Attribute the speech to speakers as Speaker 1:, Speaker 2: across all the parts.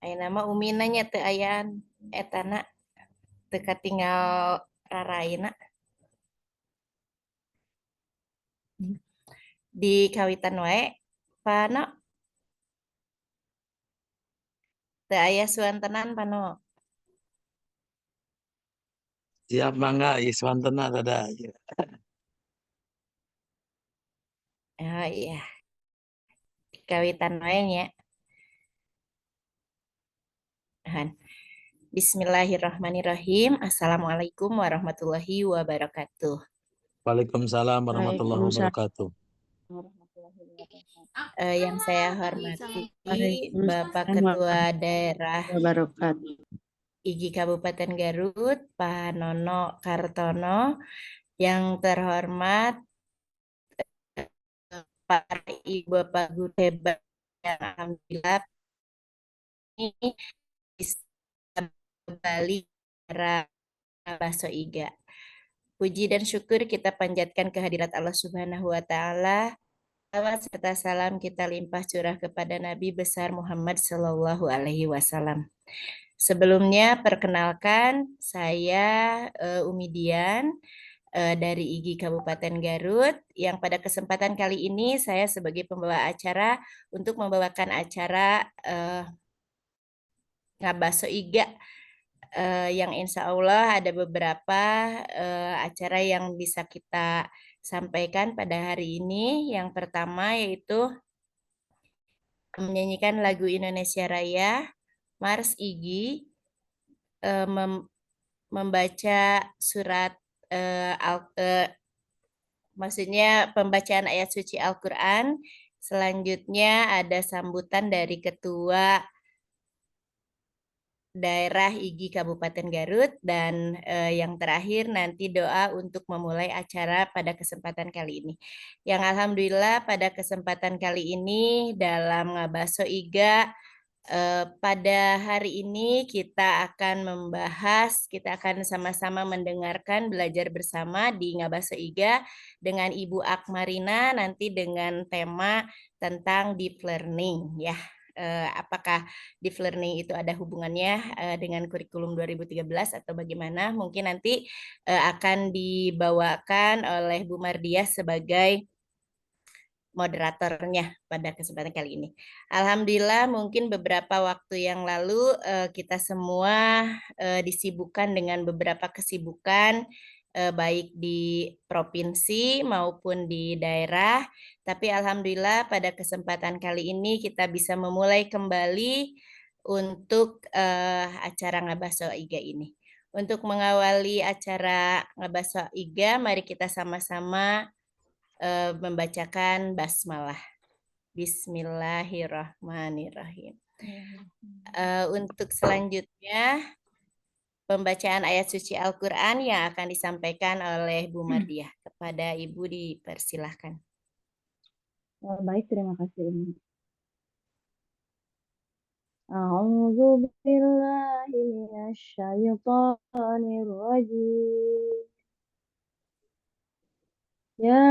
Speaker 1: Nama Umi nanya teu ayaan etana teu tinggal raraina di kawitan wae pano teu aya suantenan pano.
Speaker 2: Siap mangga Iswantena tada.
Speaker 1: Oh iya, kawitan wae nya. Bismillahirrahmanirrahim. Assalamualaikum warahmatullahi wabarakatuh.
Speaker 2: Waalaikumsalam warahmatullahi
Speaker 3: Waalaikumsalam
Speaker 2: wabarakatuh.
Speaker 3: warahmatullahi wabarakatuh.
Speaker 1: Yang saya hormati Bapak
Speaker 3: Waalaikumsalam
Speaker 1: Ketua
Speaker 3: warahmatullahi
Speaker 1: Daerah
Speaker 3: wabarakatuh.
Speaker 1: IGI Kabupaten Garut, Pak Nono Kartono, yang terhormat para ibu bapak guru hebat yang alhamdulillah ini bisa kembali era Baso Iga. Puji dan syukur kita panjatkan kehadirat Allah Subhanahu wa taala. Salawat serta salam kita limpah curah kepada Nabi besar Muhammad Sallallahu alaihi wasallam. Sebelumnya perkenalkan saya Umi Dian dari IGI Kabupaten Garut yang pada kesempatan kali ini saya sebagai pembawa acara untuk membawakan acara Ngabaso Iga yang insya Allah ada beberapa acara yang bisa kita sampaikan pada hari ini. Yang pertama yaitu menyanyikan lagu Indonesia Raya, Mars IGI, membaca surat maksudnya pembacaan ayat suci Al-Quran. Selanjutnya ada sambutan dari Ketua Daerah IGI Kabupaten Garut dan yang terakhir nanti doa untuk memulai acara pada kesempatan kali ini. Yang alhamdulillah pada kesempatan kali ini dalam Ngabaso Iga pada hari ini kita akan membahas, kita akan sama-sama mendengarkan belajar bersama di Ngabaso Iga dengan Ibu Akmarina nanti dengan tema tentang deep learning ya. Apakah deep learning itu ada hubungannya dengan kurikulum 2013 atau bagaimana? Mungkin nanti akan dibawakan oleh Bu Mardiah sebagai moderatornya pada kesempatan kali ini. Alhamdulillah mungkin beberapa waktu yang lalu kita semua disibukkan dengan beberapa kesibukan baik di provinsi maupun di daerah. Tapi alhamdulillah pada kesempatan kali ini kita bisa memulai kembali untuk acara Ngabaso Iga ini. Untuk mengawali acara Ngabaso Iga, mari kita sama-sama membacakan basmalah. Bismillahirrahmanirrahim. Untuk selanjutnya pembacaan ayat suci Al-Quran yang akan disampaikan oleh Bu Mardiah. Kepada Ibu dipersilahkan.
Speaker 3: Baik, terima kasih Umi. A'udzu billahi minasyaitonir rajim. Ya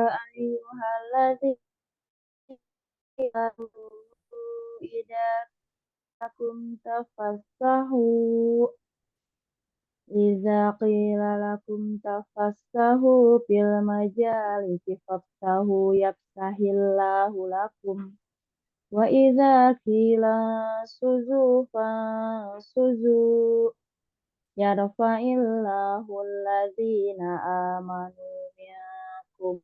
Speaker 3: ayyuhalladzina idza kuntum tafassahu Iza qila lakum tafassahu fil majalisi fafsahu yafsahillahu lakum wa iza qila suzu fansuzu yarfa'illahu alladzina amanu minkum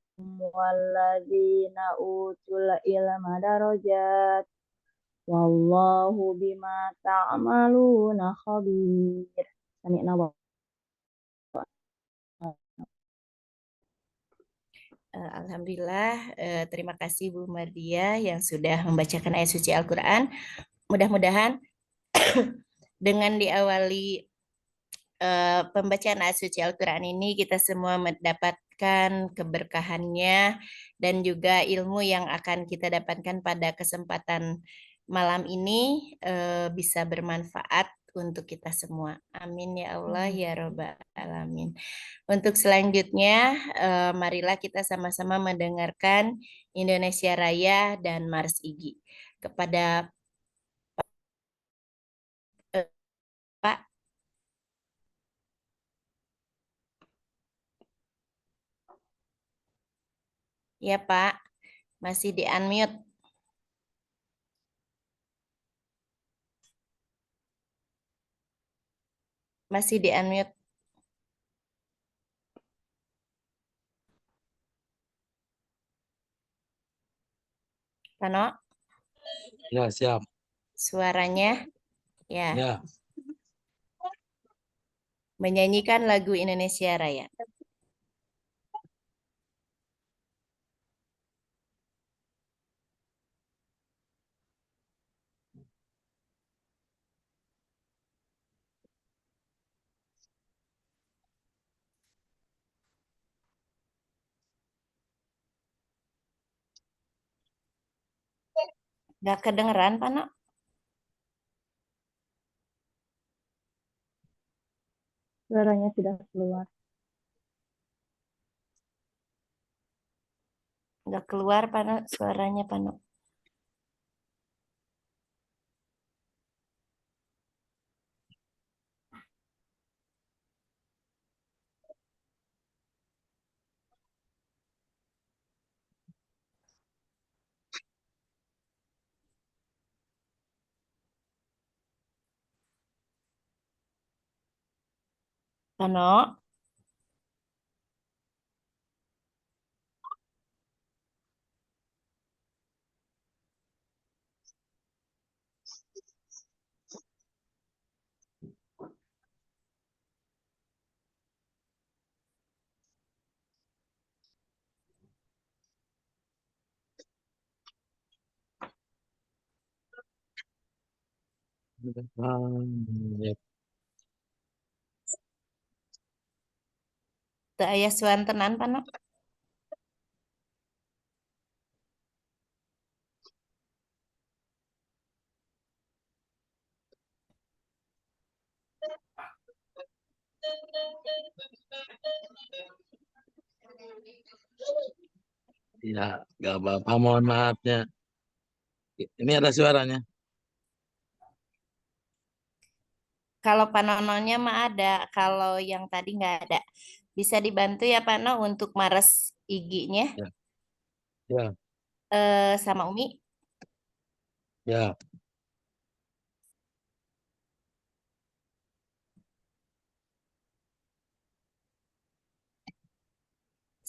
Speaker 3: walladzina utul ilma darajat wallahu bima ta'maluna khabir. Sami'na wa
Speaker 1: Alhamdulillah, terima kasih Bu Mardia yang sudah membacakan ayat suci Al-Quran. Mudah-mudahan dengan diawali pembacaan ayat suci Al-Quran ini kita semua mendapatkan keberkahannya dan juga ilmu yang akan kita dapatkan pada kesempatan malam ini bisa bermanfaat untuk kita semua. Amin ya Allah ya Rabbal Alamin. Untuk selanjutnya, marilah kita sama-sama mendengarkan Indonesia Raya dan Mars IGI. Kepada Ya Pak, masih di unmute. Masih di unmute. Pano,
Speaker 2: Ya, siap.
Speaker 1: suaranya ya.
Speaker 2: Ya,
Speaker 1: Menyanyikan lagu Indonesia Raya. Gak kedengeran, Pano?
Speaker 3: Suaranya tidak keluar.
Speaker 1: Gak keluar, Pano, suaranya, Pano. Pano,
Speaker 2: ya.
Speaker 1: teu aya suantenan, Pano.
Speaker 2: Ya, nggak apa-apa, mohon maafnya. Ini ada suaranya.
Speaker 1: Kalau Panononya mah ada, kalau yang tadi nggak ada. Bisa dibantu ya, Pano, untuk mares IG-nya
Speaker 2: Ya, ya,
Speaker 1: sama Umi.
Speaker 2: ya.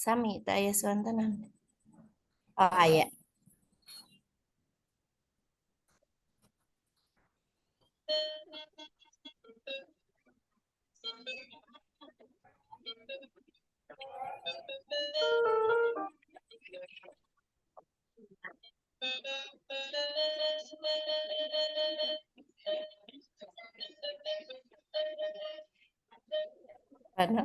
Speaker 1: Sami, teu aya suantenan. Oh, aya. Pano.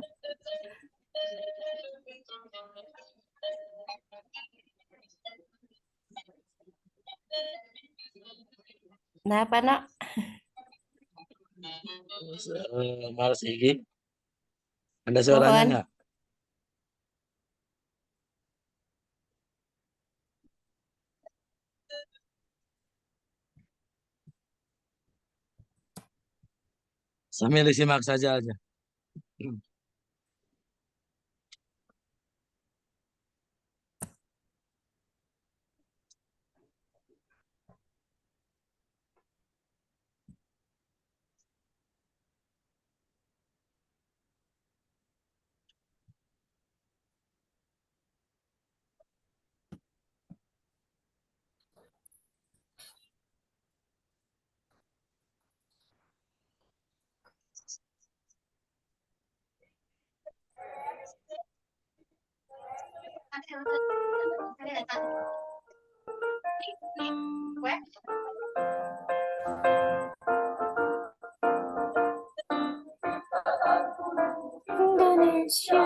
Speaker 1: Nah, Pano,
Speaker 2: Terus, Mars Igi, ada suaranya
Speaker 1: mohon.
Speaker 2: nggak? Sambil disimak saja aja.
Speaker 1: Indonesia.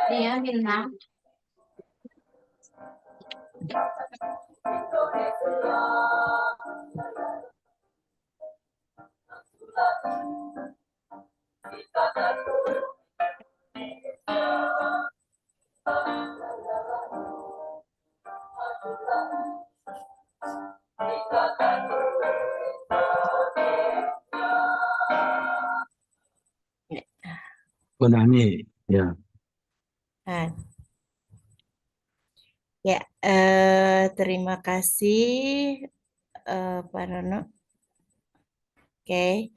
Speaker 4: Dia bilang
Speaker 2: Bu Nami, ya.
Speaker 1: Nah, ya, terima kasih Pak Nono. Oke,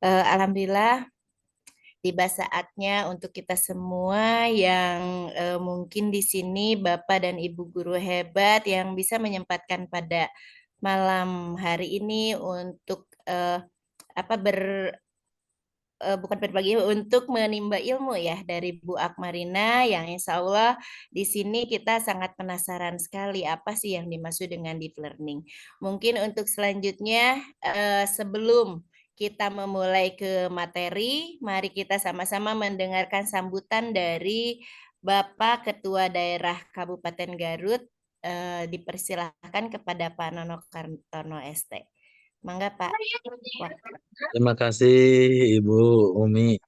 Speaker 1: Alhamdulillah tiba saatnya untuk kita semua yang mungkin di sini Bapak dan Ibu guru hebat yang bisa menyempatkan pada malam hari ini untuk apa bukan berbagi untuk menimba ilmu ya dari Bu Akmarina yang insya Allah di sini kita sangat penasaran sekali apa sih yang dimaksud dengan deep learning. Mungkin untuk selanjutnya sebelum kita memulai ke materi, mari kita sama-sama mendengarkan sambutan dari Bapak Ketua Daerah Kabupaten Garut. Dipersilahkan kepada Pak Nono Kartono ST. Mangga Pak.
Speaker 2: Terima kasih Ibu Umi.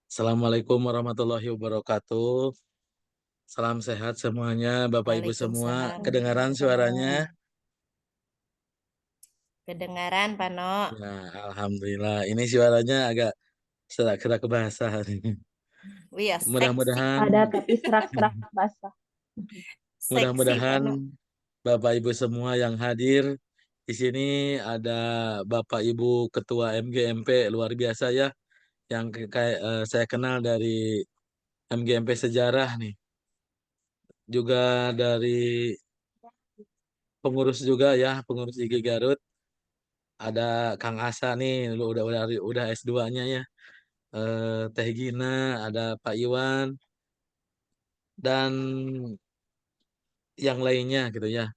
Speaker 2: Assalamualaikum warahmatullahi wabarakatuh. Salam sehat semuanya, Bapak Ibu semua.
Speaker 1: Waalaikumsalam.
Speaker 2: Kedengaran suaranya?
Speaker 1: Kedengaran, Pak No.
Speaker 2: Ya, alhamdulillah. Ini suaranya agak serak-serak bahasa.
Speaker 1: Wih, seksi,
Speaker 2: Mudah-mudahan,
Speaker 3: Ada tapi serak-serak basah.
Speaker 1: seksi, Pak
Speaker 2: mudah-mudahan
Speaker 1: No.
Speaker 2: Bapak Ibu semua yang hadir di sini ada Bapak Ibu Ketua MGMP luar biasa ya, yang kayak saya kenal dari MGMP sejarah nih. Juga dari pengurus juga ya, pengurus IG Garut. Ada Kang Asa nih, udah S2-nya ya. Teh Gina, ada Pak Iwan dan yang lainnya gitu ya.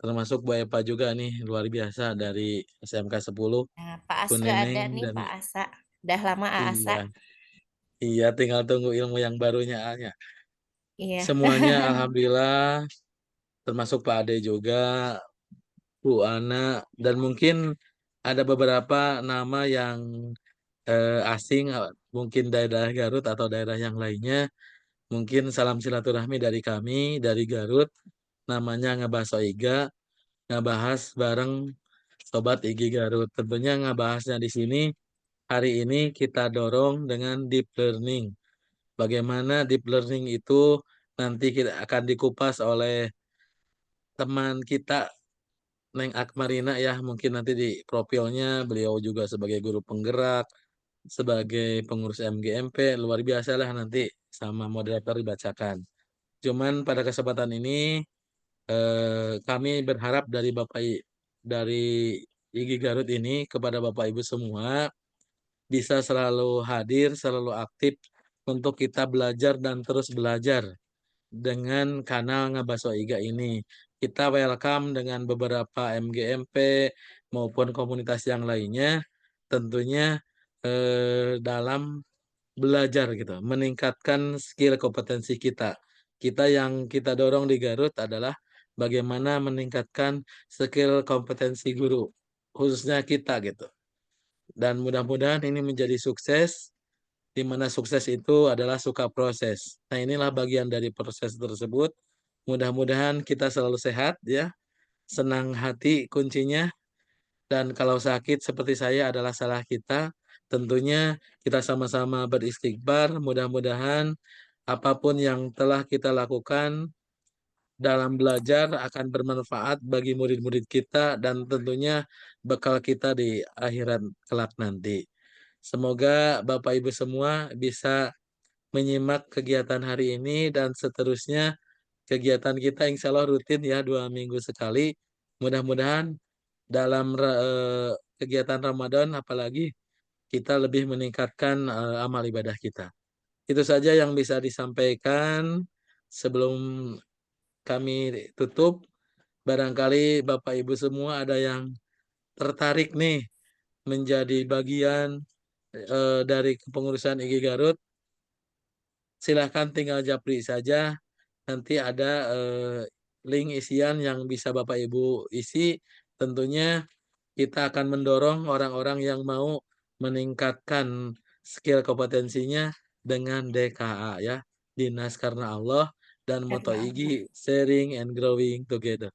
Speaker 2: Termasuk Bu Epa juga nih, luar biasa dari SMK 10,
Speaker 1: Nah, Pak
Speaker 2: Bu
Speaker 1: Asa ada
Speaker 2: Neneng
Speaker 1: nih,
Speaker 2: dan
Speaker 1: Pak Asa. Udah lama Asa.
Speaker 2: iya, iya tinggal tunggu ilmu yang barunya aja.
Speaker 1: Iya.
Speaker 2: Semuanya alhamdulillah, termasuk Pak Ade juga, Bu Ana, dan mungkin ada beberapa nama yang asing, mungkin daerah Garut atau daerah yang lainnya. Mungkin salam silaturahmi dari kami, dari Garut, namanya Ngebaso Iga, ngebahas bareng Sobat Igi Garut. Tentunya ngebahasnya di sini, hari ini kita dorong dengan deep learning. Bagaimana deep learning itu nanti kita akan dikupas oleh teman kita, Neng Akmarina ya, mungkin nanti di profilnya beliau juga sebagai guru penggerak, sebagai pengurus MGMP, luar biasa lah nanti sama moderator dibacakan. Cuman pada kesempatan ini kami berharap dari IGI Garut ini kepada Bapak Ibu semua bisa selalu hadir, selalu aktif untuk kita belajar dan terus belajar dengan kanal Ngabaso Iga ini. Kita welcome dengan beberapa MGMP maupun komunitas yang lainnya, tentunya dalam belajar gitu, meningkatkan skill kompetensi kita. Kita yang kita dorong di Garut adalah bagaimana meningkatkan skill kompetensi guru, khususnya kita gitu. Dan mudah-mudahan ini menjadi sukses, di mana sukses itu adalah suka proses. Nah, inilah bagian dari proses tersebut. Mudah-mudahan kita selalu sehat ya, senang hati kuncinya. Dan kalau sakit seperti saya adalah salah kita, tentunya kita sama-sama beristighfar. Mudah-mudahan apapun yang telah kita lakukan dalam belajar akan bermanfaat bagi murid-murid kita dan tentunya bekal kita di akhirat kelak nanti. Semoga Bapak Ibu semua bisa menyimak kegiatan hari ini dan seterusnya kegiatan kita insya Allah rutin ya 2 minggu sekali. Mudah-mudahan dalam kegiatan Ramadan apalagi kita lebih meningkatkan amal ibadah kita. Itu saja yang bisa disampaikan sebelum kami tutup. Barangkali Bapak Ibu semua ada yang tertarik nih menjadi bagian dari kepengurusan IG Garut. Silahkan tinggal japri saja. Nanti ada link isian yang bisa Bapak Ibu isi. Tentunya kita akan mendorong orang-orang yang mau meningkatkan skill kompetensinya dengan DKA ya. Dinas Karena Allah dan moto
Speaker 1: Karena
Speaker 2: IG Sharing and Growing Together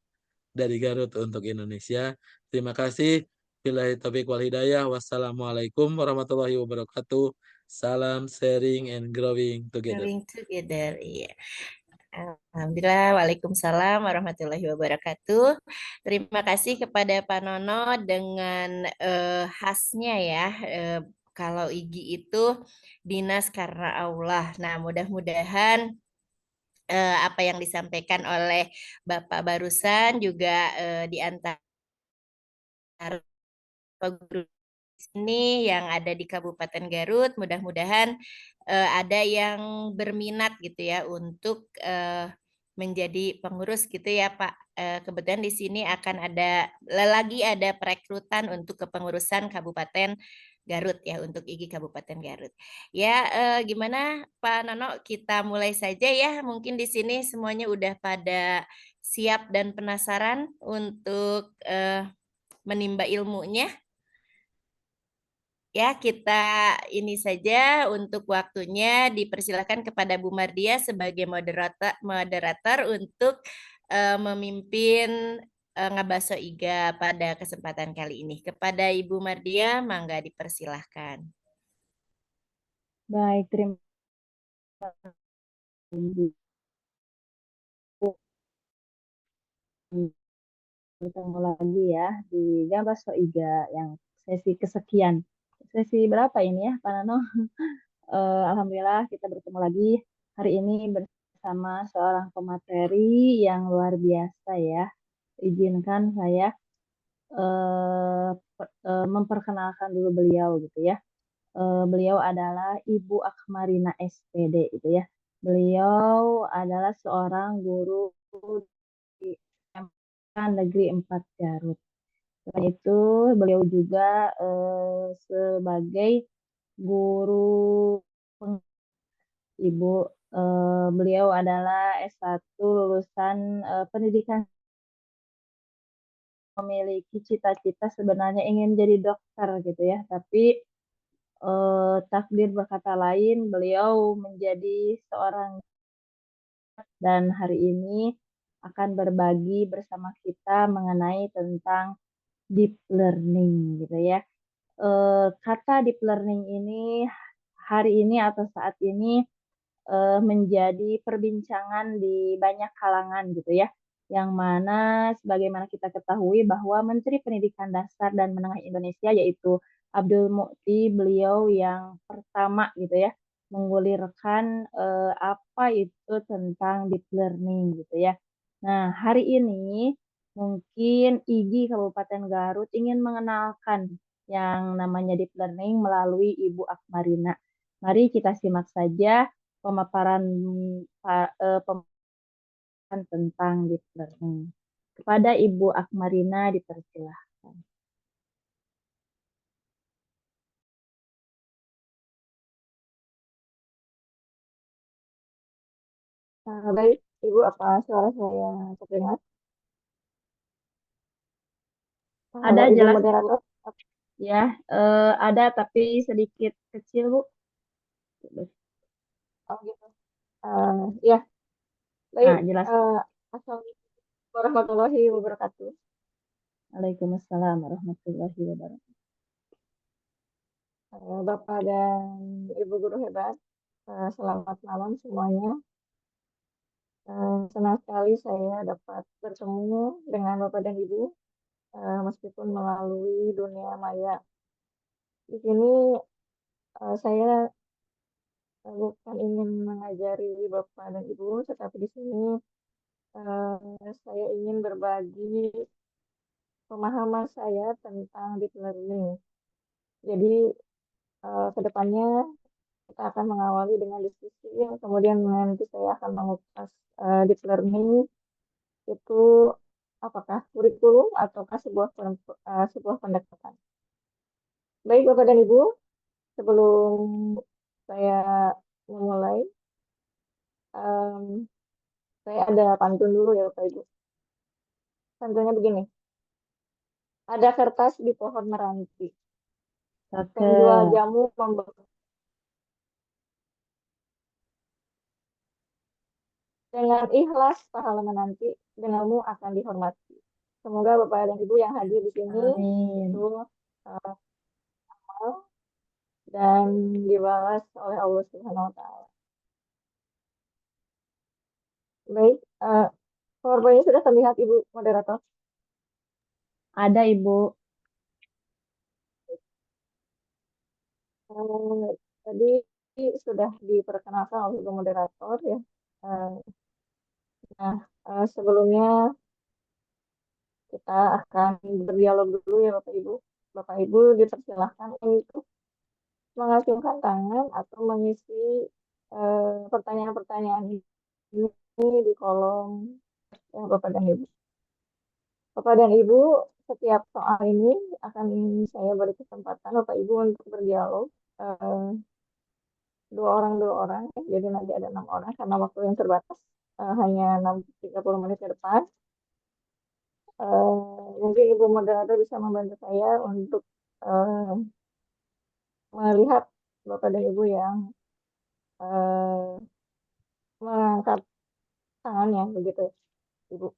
Speaker 2: dari Garut untuk Indonesia. Terima kasih. Billahi taufiq wal hidayah. Wassalamualaikum warahmatullahi wabarakatuh. Salam sharing and growing together.
Speaker 1: Growing Together, iya. Alhamdulillah, Waalaikumsalam warahmatullahi wabarakatuh. Terima kasih kepada Pak Nono dengan khasnya ya. Kalau IGI itu Dinas Karena Allah. Nah, mudah-mudahan apa yang disampaikan oleh Bapak barusan juga di antara guru sini yang ada di Kabupaten Garut, mudah-mudahan ada yang berminat gitu ya untuk menjadi pengurus gitu ya Pak. Kebetulan di sini akan ada perekrutan untuk kepengurusan Kabupaten Garut ya untuk IGI Kabupaten Garut. Ya, gimana Pak Nono? Kita mulai saja ya. Mungkin di sini semuanya udah pada siap dan penasaran untuk menimba ilmunya. Ya, kita ini saja untuk waktunya dipersilakan kepada Bu Mardia sebagai moderator untuk memimpin Ngabaso Iga pada kesempatan kali ini. Kepada Ibu Mardia, mangga dipersilahkan.
Speaker 3: Baik, terima kasih. Bertemu lagi ya di Gambas Iga yang sesi kesekian. Sesi berapa ini ya, Pak Nano? Alhamdulillah kita bertemu lagi hari ini bersama seorang pemateri yang luar biasa ya. Izinkan saya memperkenalkan dulu beliau gitu ya. Beliau adalah Ibu Akmarina SPD gitu ya. Beliau adalah seorang guru di SMK Negeri 4 Garut. Selain itu, beliau juga sebagai guru ibu. Beliau adalah S1 lulusan pendidikan, memiliki cita-cita sebenarnya ingin jadi dokter gitu ya, tapi takdir berkata lain, beliau menjadi seorang dan hari ini akan berbagi bersama kita mengenai tentang deep learning gitu ya. Kata deep learning ini hari ini atau saat ini menjadi perbincangan di banyak kalangan gitu ya. Yang mana sebagaimana kita ketahui bahwa Menteri Pendidikan Dasar dan Menengah Indonesia yaitu Abdul Mukti, beliau yang pertama gitu ya menggulirkan apa itu tentang deep learning gitu ya. Nah, hari ini mungkin IGI Kabupaten Garut ingin mengenalkan yang namanya deep learning melalui Ibu Akmarina. Mari kita simak saja pemaparan tentang deep learning. Kepada Ibu Akmarina dipersilahkan.
Speaker 5: Baik, Ibu, apa suara saya terdengar?
Speaker 3: Ada
Speaker 5: Halo, Ibu
Speaker 3: jelas Bu.
Speaker 5: moderator.
Speaker 3: Ya, ada tapi sedikit kecil Bu.
Speaker 5: Oh gitu. Ya, baik.
Speaker 3: Nah, jelas.
Speaker 5: Assalamualaikum warahmatullahi wabarakatuh.
Speaker 3: Waalaikumsalam warahmatullahi wabarakatuh.
Speaker 5: Bapak dan Ibu guru hebat. Selamat malam semuanya. Senang sekali saya dapat bertemu dengan Bapak dan Ibu, meskipun melalui dunia maya. Di sini saya bukan ingin mengajari Bapak dan Ibu, tetapi di sini saya ingin berbagi pemahaman saya tentang deep learning. Jadi kedepannya kita akan mengawali dengan diskusi, kemudian nanti saya akan mengupas deep learning itu apakah kurikulum ataukah sebuah pendekatan. Baik Bapak dan Ibu, sebelum saya memulai, em, saya ada pantun dulu ya Bapak Ibu. Pantunnya begini, ada kertas di pohon meranti, penjual
Speaker 3: Cakep.
Speaker 5: jamu membeli. Dengan ikhlas pahala menanti, denganmu akan dihormati. Semoga Bapak dan Ibu yang hadir di sini
Speaker 3: Amin.
Speaker 5: itu amal dan dibalas oleh Allah Subhanahu wa taala. Baik, PowerPoint-nya sudah terlihat Ibu moderator.
Speaker 3: Ada Ibu.
Speaker 5: Tadi sudah diperkenalkan oleh Ibu moderator ya. Eh, nah, sebelumnya kita akan berdialog dulu ya Bapak Ibu. Bapak Ibu dipersilahkan untuk mengacungkan tangan atau mengisi pertanyaan-pertanyaan ini di kolom ya Bapak dan Ibu. Bapak dan Ibu, setiap soal ini akan saya beri kesempatan Bapak Ibu untuk berdialog eh, dua orang ya. Jadi nanti ada 6 orang karena waktu yang terbatas hanya 30 menit ke depan. Mungkin Ibu moderator bisa membantu saya untuk eh, melihat Bapak dan Ibu yang eh, mengangkat tangannya begitu, Ibu.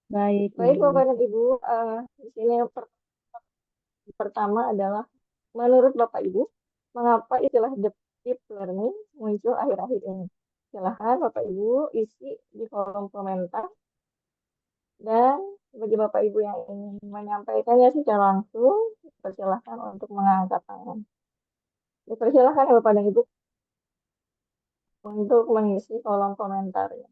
Speaker 3: Baik
Speaker 5: Baik
Speaker 3: Ibu.
Speaker 5: Bapak dan Ibu, di sini yang pertama adalah menurut Bapak Ibu, mengapa istilah deep learning muncul akhir-akhir ini? Silahkan Bapak Ibu isi di kolom komentar. Dan bagi Bapak Ibu yang ingin menyampaikannya secara langsung, persilahkan untuk mengangkat tangan. Dipersilahkan ya Bapak dan Ibu untuk mengisi kolom komentarnya.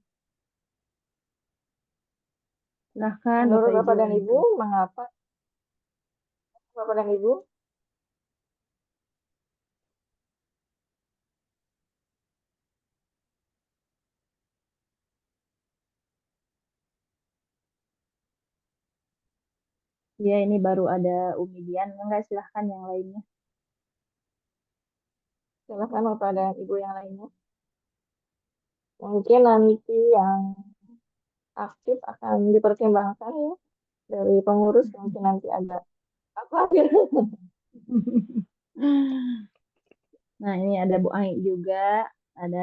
Speaker 3: Silahkan
Speaker 5: Menurut
Speaker 3: Bapak Ibu
Speaker 5: Bapak dan Ibu,
Speaker 3: untuk.
Speaker 5: mengapa Bapak dan Ibu?
Speaker 3: Ya ini baru ada Umidian. Enggak, silahkan yang lainnya.
Speaker 5: Silahkan Bapak dan Ibu yang lainnya. Mungkin nanti yang aktif akan dipertimbangkan ya dari pengurus, mungkin nanti ada apa gitu.
Speaker 3: Nah ini ada Bu Ai juga. Ada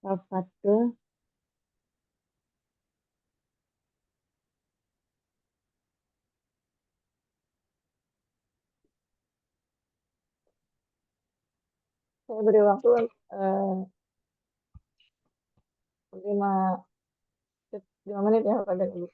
Speaker 3: Rafatul.
Speaker 5: Saya beri waktu 5 menit ya Bapak dan Ibu.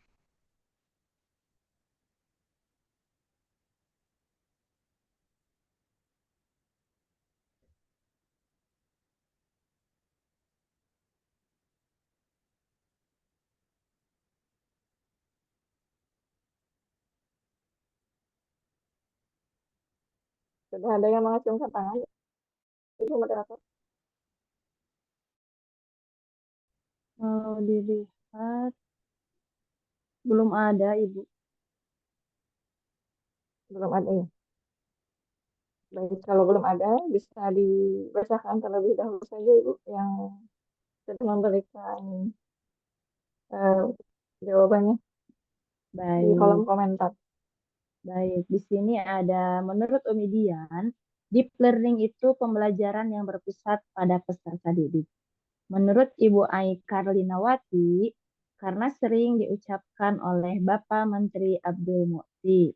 Speaker 5: Sudah ada yang mengacungkan tangan, Ibu moderator.
Speaker 3: Kalau dilihat belum ada Ibu.
Speaker 5: Belum ada ya. Baik, kalau belum ada, bisa dibacakan terlebih dahulu saja Ibu yang sudah memberikan eh, jawabannya di kolom
Speaker 3: Baik.
Speaker 5: komentar.
Speaker 3: Baik, di sini ada menurut Umidian, deep learning itu pembelajaran yang berpusat pada peserta didik. Menurut Ibu Ai Karlinawati, karena sering diucapkan oleh Bapak Menteri Abdul Mukti.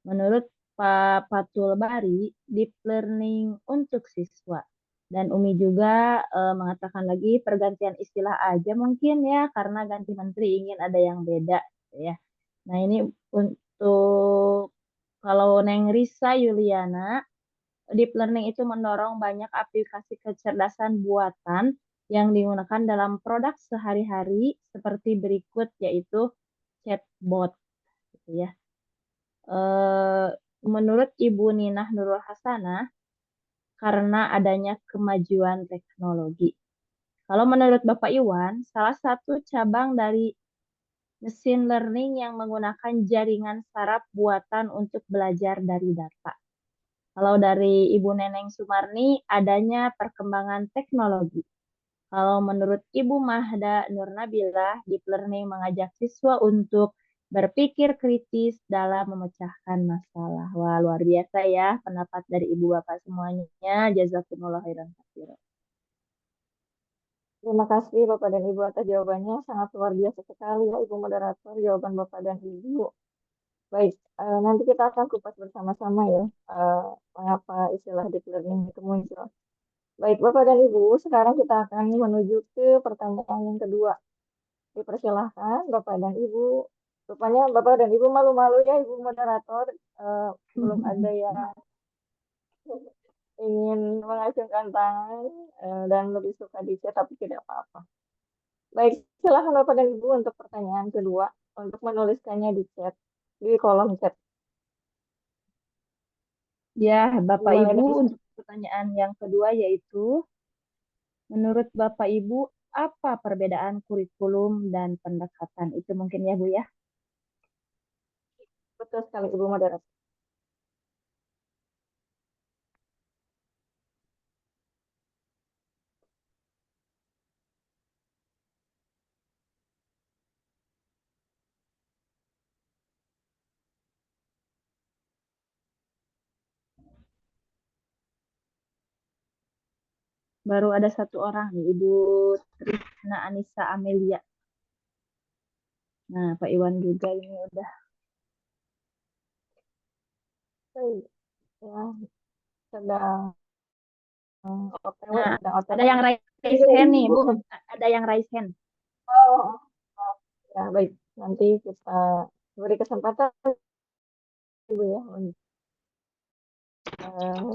Speaker 3: Menurut Pak Fatul Bari, deep learning untuk siswa. Dan Umi juga mengatakan lagi pergantian istilah aja mungkin ya, karena ganti menteri ingin ada yang beda ya. Nah ini untuk kalau Neng Risa Yuliana, deep learning itu mendorong banyak aplikasi kecerdasan buatan yang digunakan dalam produk sehari-hari seperti berikut, yaitu chatbot gitu ya. Menurut Ibu Ninah Nurul Hasanah, karena adanya kemajuan teknologi. Kalau menurut Bapak Iwan, salah satu cabang dari mesin learning yang menggunakan jaringan saraf buatan untuk belajar dari data. Kalau dari Ibu Neneng Sumarni, adanya perkembangan teknologi. Kalau menurut Ibu Mahda Nurnabilah, deep learning mengajak siswa untuk berpikir kritis dalam memecahkan masalah. Wah, luar biasa ya pendapat dari Ibu Bapak semuanya. Jazakumullah khairan katsiran.
Speaker 5: Terima kasih Bapak dan Ibu atas jawabannya. Sangat luar biasa sekali ya Ibu Moderator, jawaban Bapak dan Ibu. Baik, nanti kita akan kupas bersama-sama ya, mengapa istilah deep learning itu muncul. Baik, Bapak dan Ibu, sekarang kita akan menuju ke pertanyaan yang kedua. Dipersilahkan Bapak dan Ibu. Rupanya Bapak dan Ibu malu-malu ya Ibu Moderator, belum ada yang ingin mengacungkan tangan dan lebih suka di chat, tapi tidak apa-apa. Baik, silahkan Bapak dan Ibu untuk pertanyaan kedua, untuk menuliskannya di chat, di kolom chat.
Speaker 3: Ya, Bapak
Speaker 5: Dimulai
Speaker 3: Ibu,
Speaker 5: dari
Speaker 3: untuk pertanyaan yang kedua yaitu, menurut Bapak Ibu, apa perbedaan kurikulum dan pendekatan? Itu mungkin ya, Bu ya.
Speaker 5: betul sekali Ibu Moderator.
Speaker 3: Baru ada satu orang nih, Ibu Trisna Anissa Amelia. Nah, Pak Iwan juga ini udah.
Speaker 5: Baik, ya, sedang OTW,
Speaker 3: Nah,
Speaker 5: sedang OTW.
Speaker 3: ada yang raise hand nih, Bu. Ada yang raise hand.
Speaker 5: Oh, ya baik. Nanti kita beri kesempatan Ibu ya untuk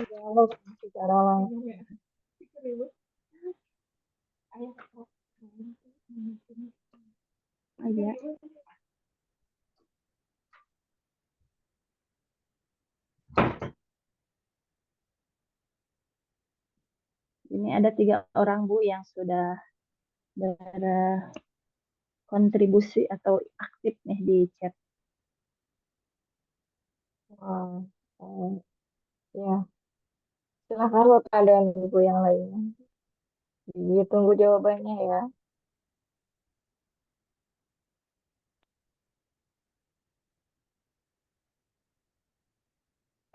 Speaker 5: dialog secara langsung.
Speaker 3: Oh, ya. Ini ada 3 orang Bu yang sudah berkontribusi atau aktif nih di chat.
Speaker 5: Ya, silahkan Bapak dan Ibu yang lainnya. Ditunggu jawabannya ya.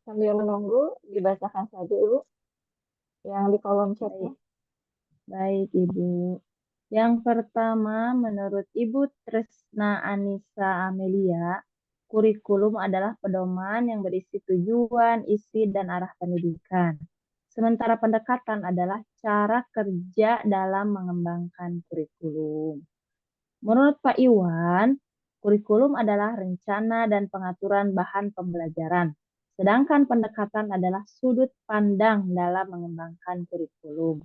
Speaker 5: Sambil menunggu, dibacakan saja Ibu yang di kolom chatnya.
Speaker 3: Baik, Ibu. Yang pertama, menurut Ibu Tresna Anissa Amelia, kurikulum adalah pedoman yang berisi tujuan, isi, dan arah pendidikan. Sementara pendekatan adalah cara kerja dalam mengembangkan kurikulum. Menurut Pak Iwan, kurikulum adalah rencana dan pengaturan bahan pembelajaran. Sedangkan pendekatan adalah sudut pandang dalam mengembangkan kurikulum.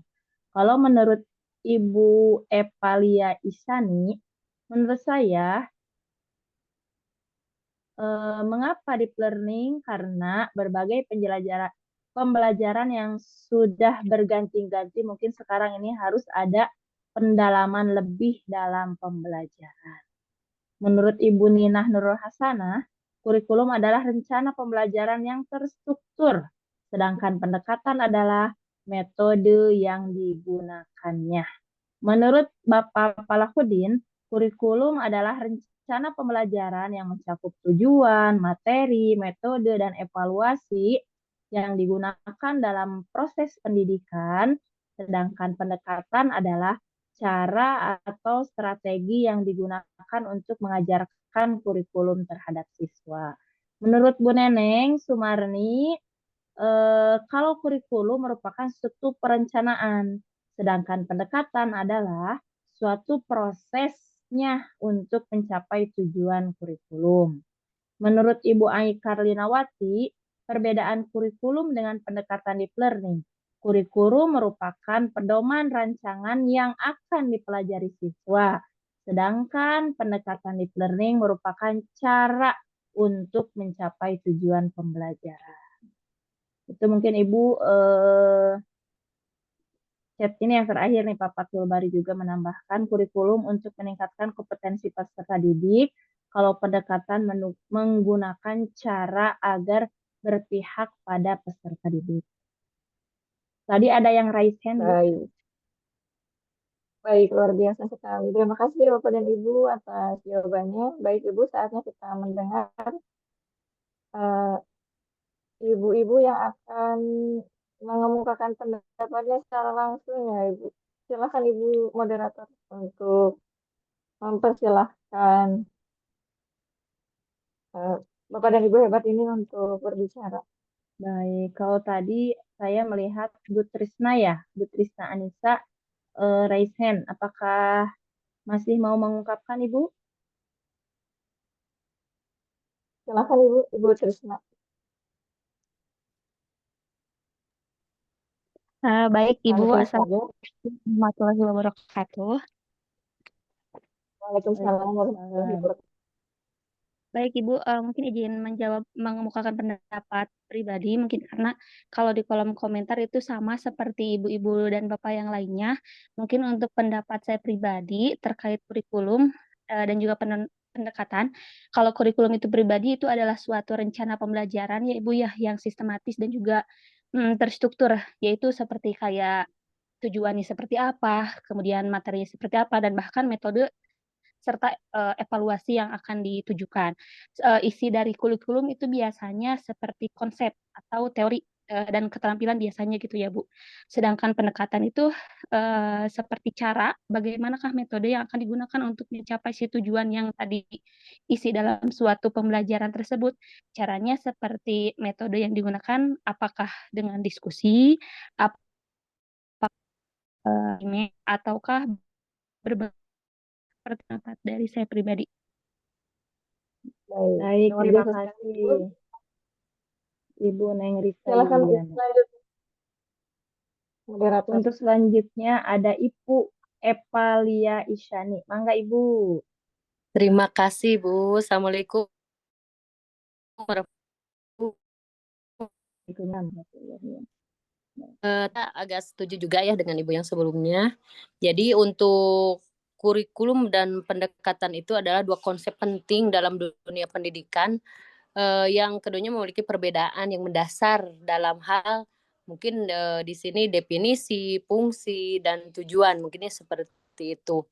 Speaker 3: Kalau menurut Ibu Epalia Isani, menurut saya, mengapa deep learning? Karena berbagai pembelajaran yang sudah berganti-ganti, mungkin sekarang ini harus ada pendalaman lebih dalam pembelajaran. Menurut Ibu Ninah Nurul Hasanah, kurikulum adalah rencana pembelajaran yang terstruktur, sedangkan pendekatan adalah metode yang digunakannya. Menurut Bapak Palahuddin, kurikulum adalah rencana pembelajaran yang mencakup tujuan, materi, metode, dan evaluasi yang digunakan dalam proses pendidikan, sedangkan pendekatan adalah cara atau strategi yang digunakan untuk mengajarkan kurikulum terhadap siswa. Menurut Bu Neneng Sumarni, Kalau kurikulum merupakan suatu perencanaan, sedangkan pendekatan adalah suatu prosesnya untuk mencapai tujuan kurikulum. Menurut Ibu Ai Karlinawati, perbedaan kurikulum dengan pendekatan deep learning. Kurikulum merupakan pedoman rancangan yang akan dipelajari siswa, sedangkan pendekatan deep learning merupakan cara untuk mencapai tujuan pembelajaran. Itu mungkin Ibu chat ini yang terakhir nih Pak Fathul Bari juga menambahkan kurikulum untuk meningkatkan kompetensi peserta didik. Kalau pendekatan menggunakan cara agar berpihak pada peserta didik. Tadi ada yang raise hand, Bu.
Speaker 5: Baik, baik, luar biasa sekali. Terima kasih Bapak dan Ibu atas jawabannya. Baik Ibu, saatnya kita mendengar eh, ibu-ibu yang akan mengemukakan pendapatnya secara langsung ya Ibu. Silakan Ibu moderator untuk mempersilahkan eh, Bapak dan Ibu hebat ini untuk berbicara.
Speaker 3: Baik, kalau tadi saya melihat Bu Trisna ya, Bu Trisna Anissa raise hand. Apakah masih mau mengungkapkan Ibu?
Speaker 5: Silakan Ibu, Ibu Trisna.
Speaker 4: Baik Ibu,
Speaker 5: Langsung saja.
Speaker 4: Assalamualaikum warahmatullahi wabarakatuh.
Speaker 5: Waalaikumsalam warahmatullahi
Speaker 3: Waalaikumsalam.
Speaker 5: wabarakatuh.
Speaker 4: Baik Ibu, mungkin izin mengemukakan pendapat pribadi, mungkin karena kalau di kolom komentar itu sama seperti ibu-ibu dan bapak yang lainnya. Mungkin untuk pendapat saya pribadi terkait kurikulum dan juga pendekatan. Kalau kurikulum itu pribadi itu adalah suatu rencana pembelajaran ya Ibu ya, yang sistematis dan juga terstruktur, yaitu seperti kayak tujuannya seperti apa, kemudian materinya seperti apa, dan bahkan metode serta evaluasi yang akan ditujukan. Isi dari kurikulum itu biasanya seperti konsep atau teori dan keterampilan biasanya gitu ya Bu. Sedangkan pendekatan itu seperti cara bagaimanakah metode yang akan digunakan untuk mencapai si tujuan yang tadi isi dalam suatu pembelajaran tersebut. Caranya seperti metode yang digunakan apakah dengan diskusi, ataukah berbagai pendapat dari saya pribadi.
Speaker 5: Baik,
Speaker 3: Baik,
Speaker 5: luar
Speaker 3: terima
Speaker 5: biasa sekali Ibu.
Speaker 3: kasih Ibu Neng Rita
Speaker 5: Silakan Bu,
Speaker 3: Yuliana.
Speaker 5: lanjut moderator.
Speaker 3: Untuk selanjutnya ada Ibu Epalia Isyani. Mangga Ibu.
Speaker 6: Terima kasih, Bu. Assalamualaikum warahmatullahi wabarakatuh. Saya agak setuju juga ya dengan Ibu yang sebelumnya. Jadi untuk kurikulum dan pendekatan itu adalah dua konsep penting dalam dunia pendidikan yang keduanya memiliki perbedaan yang mendasar dalam hal mungkin di sini definisi, fungsi, dan tujuan. Mungkinnya seperti itu.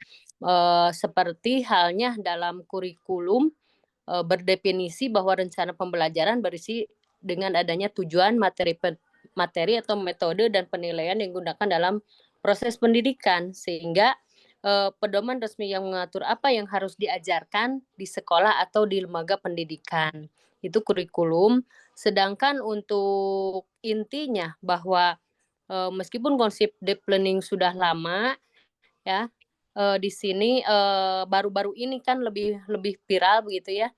Speaker 6: Seperti halnya dalam kurikulum berdefinisi bahwa rencana pembelajaran berisi dengan adanya tujuan, materi atau metode dan penilaian yang digunakan dalam proses pendidikan, sehingga pedoman resmi yang mengatur apa yang harus diajarkan di sekolah atau di lembaga pendidikan. Itu kurikulum. Sedangkan untuk intinya bahwa meskipun konsep deep learning sudah lama ya, di sini baru-baru ini kan lebih viral begitu ya.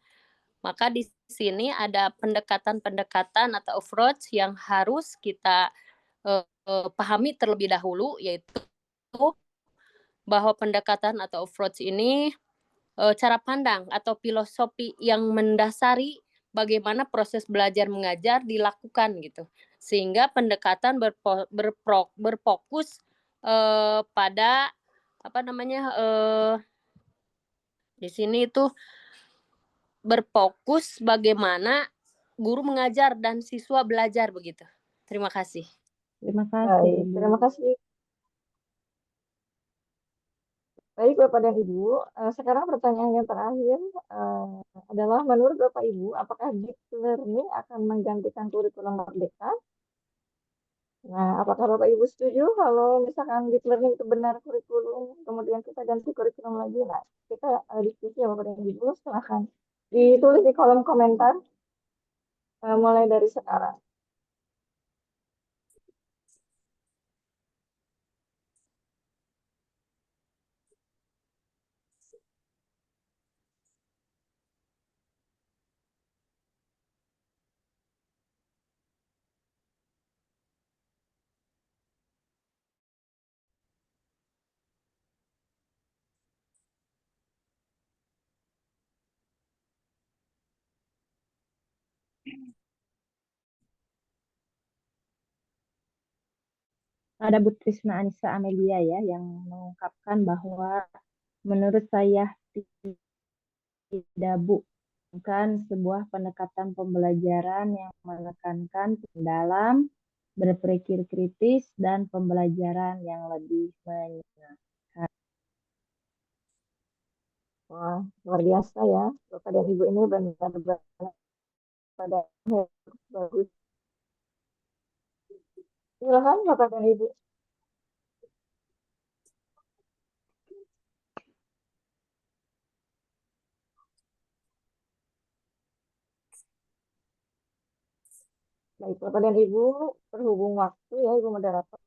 Speaker 6: Maka di sini ada pendekatan-pendekatan atau approach yang harus kita pahami terlebih dahulu, yaitu bahwa pendekatan atau approach ini cara pandang atau filosofi yang mendasari bagaimana proses belajar mengajar dilakukan gitu. Sehingga pendekatan berfokus pada apa namanya di sini itu berfokus bagaimana guru mengajar dan siswa belajar begitu. Terima kasih.
Speaker 3: Terima kasih
Speaker 5: Baik,
Speaker 3: Ibu.
Speaker 5: terima kasih. Baik Bapak dan Ibu, sekarang pertanyaan yang terakhir adalah menurut Bapak Ibu, apakah deep learning akan menggantikan kurikulum merdeka? Nah, apakah Bapak Ibu setuju kalau misalkan deep learning itu benar kurikulum, kemudian kita ganti kurikulum lagi? Nah, kita diskusi ya Bapak dan Ibu, silahkan ditulis di kolom komentar mulai dari sekarang.
Speaker 3: ada Bu Trisna Anissa Amelia ya yang mengungkapkan bahwa menurut saya tidak bukan sebuah pendekatan pembelajaran yang menekankan mendalam, berpikir kritis, dan pembelajaran yang lebih menyenangkan.
Speaker 5: Wah, luar biasa ya. Bapak dan Ibu ini benar-benar pada bagus. Silakan Bapak dan Ibu. Baik, Bapak dan Ibu, berhubung waktu ya Ibu moderator,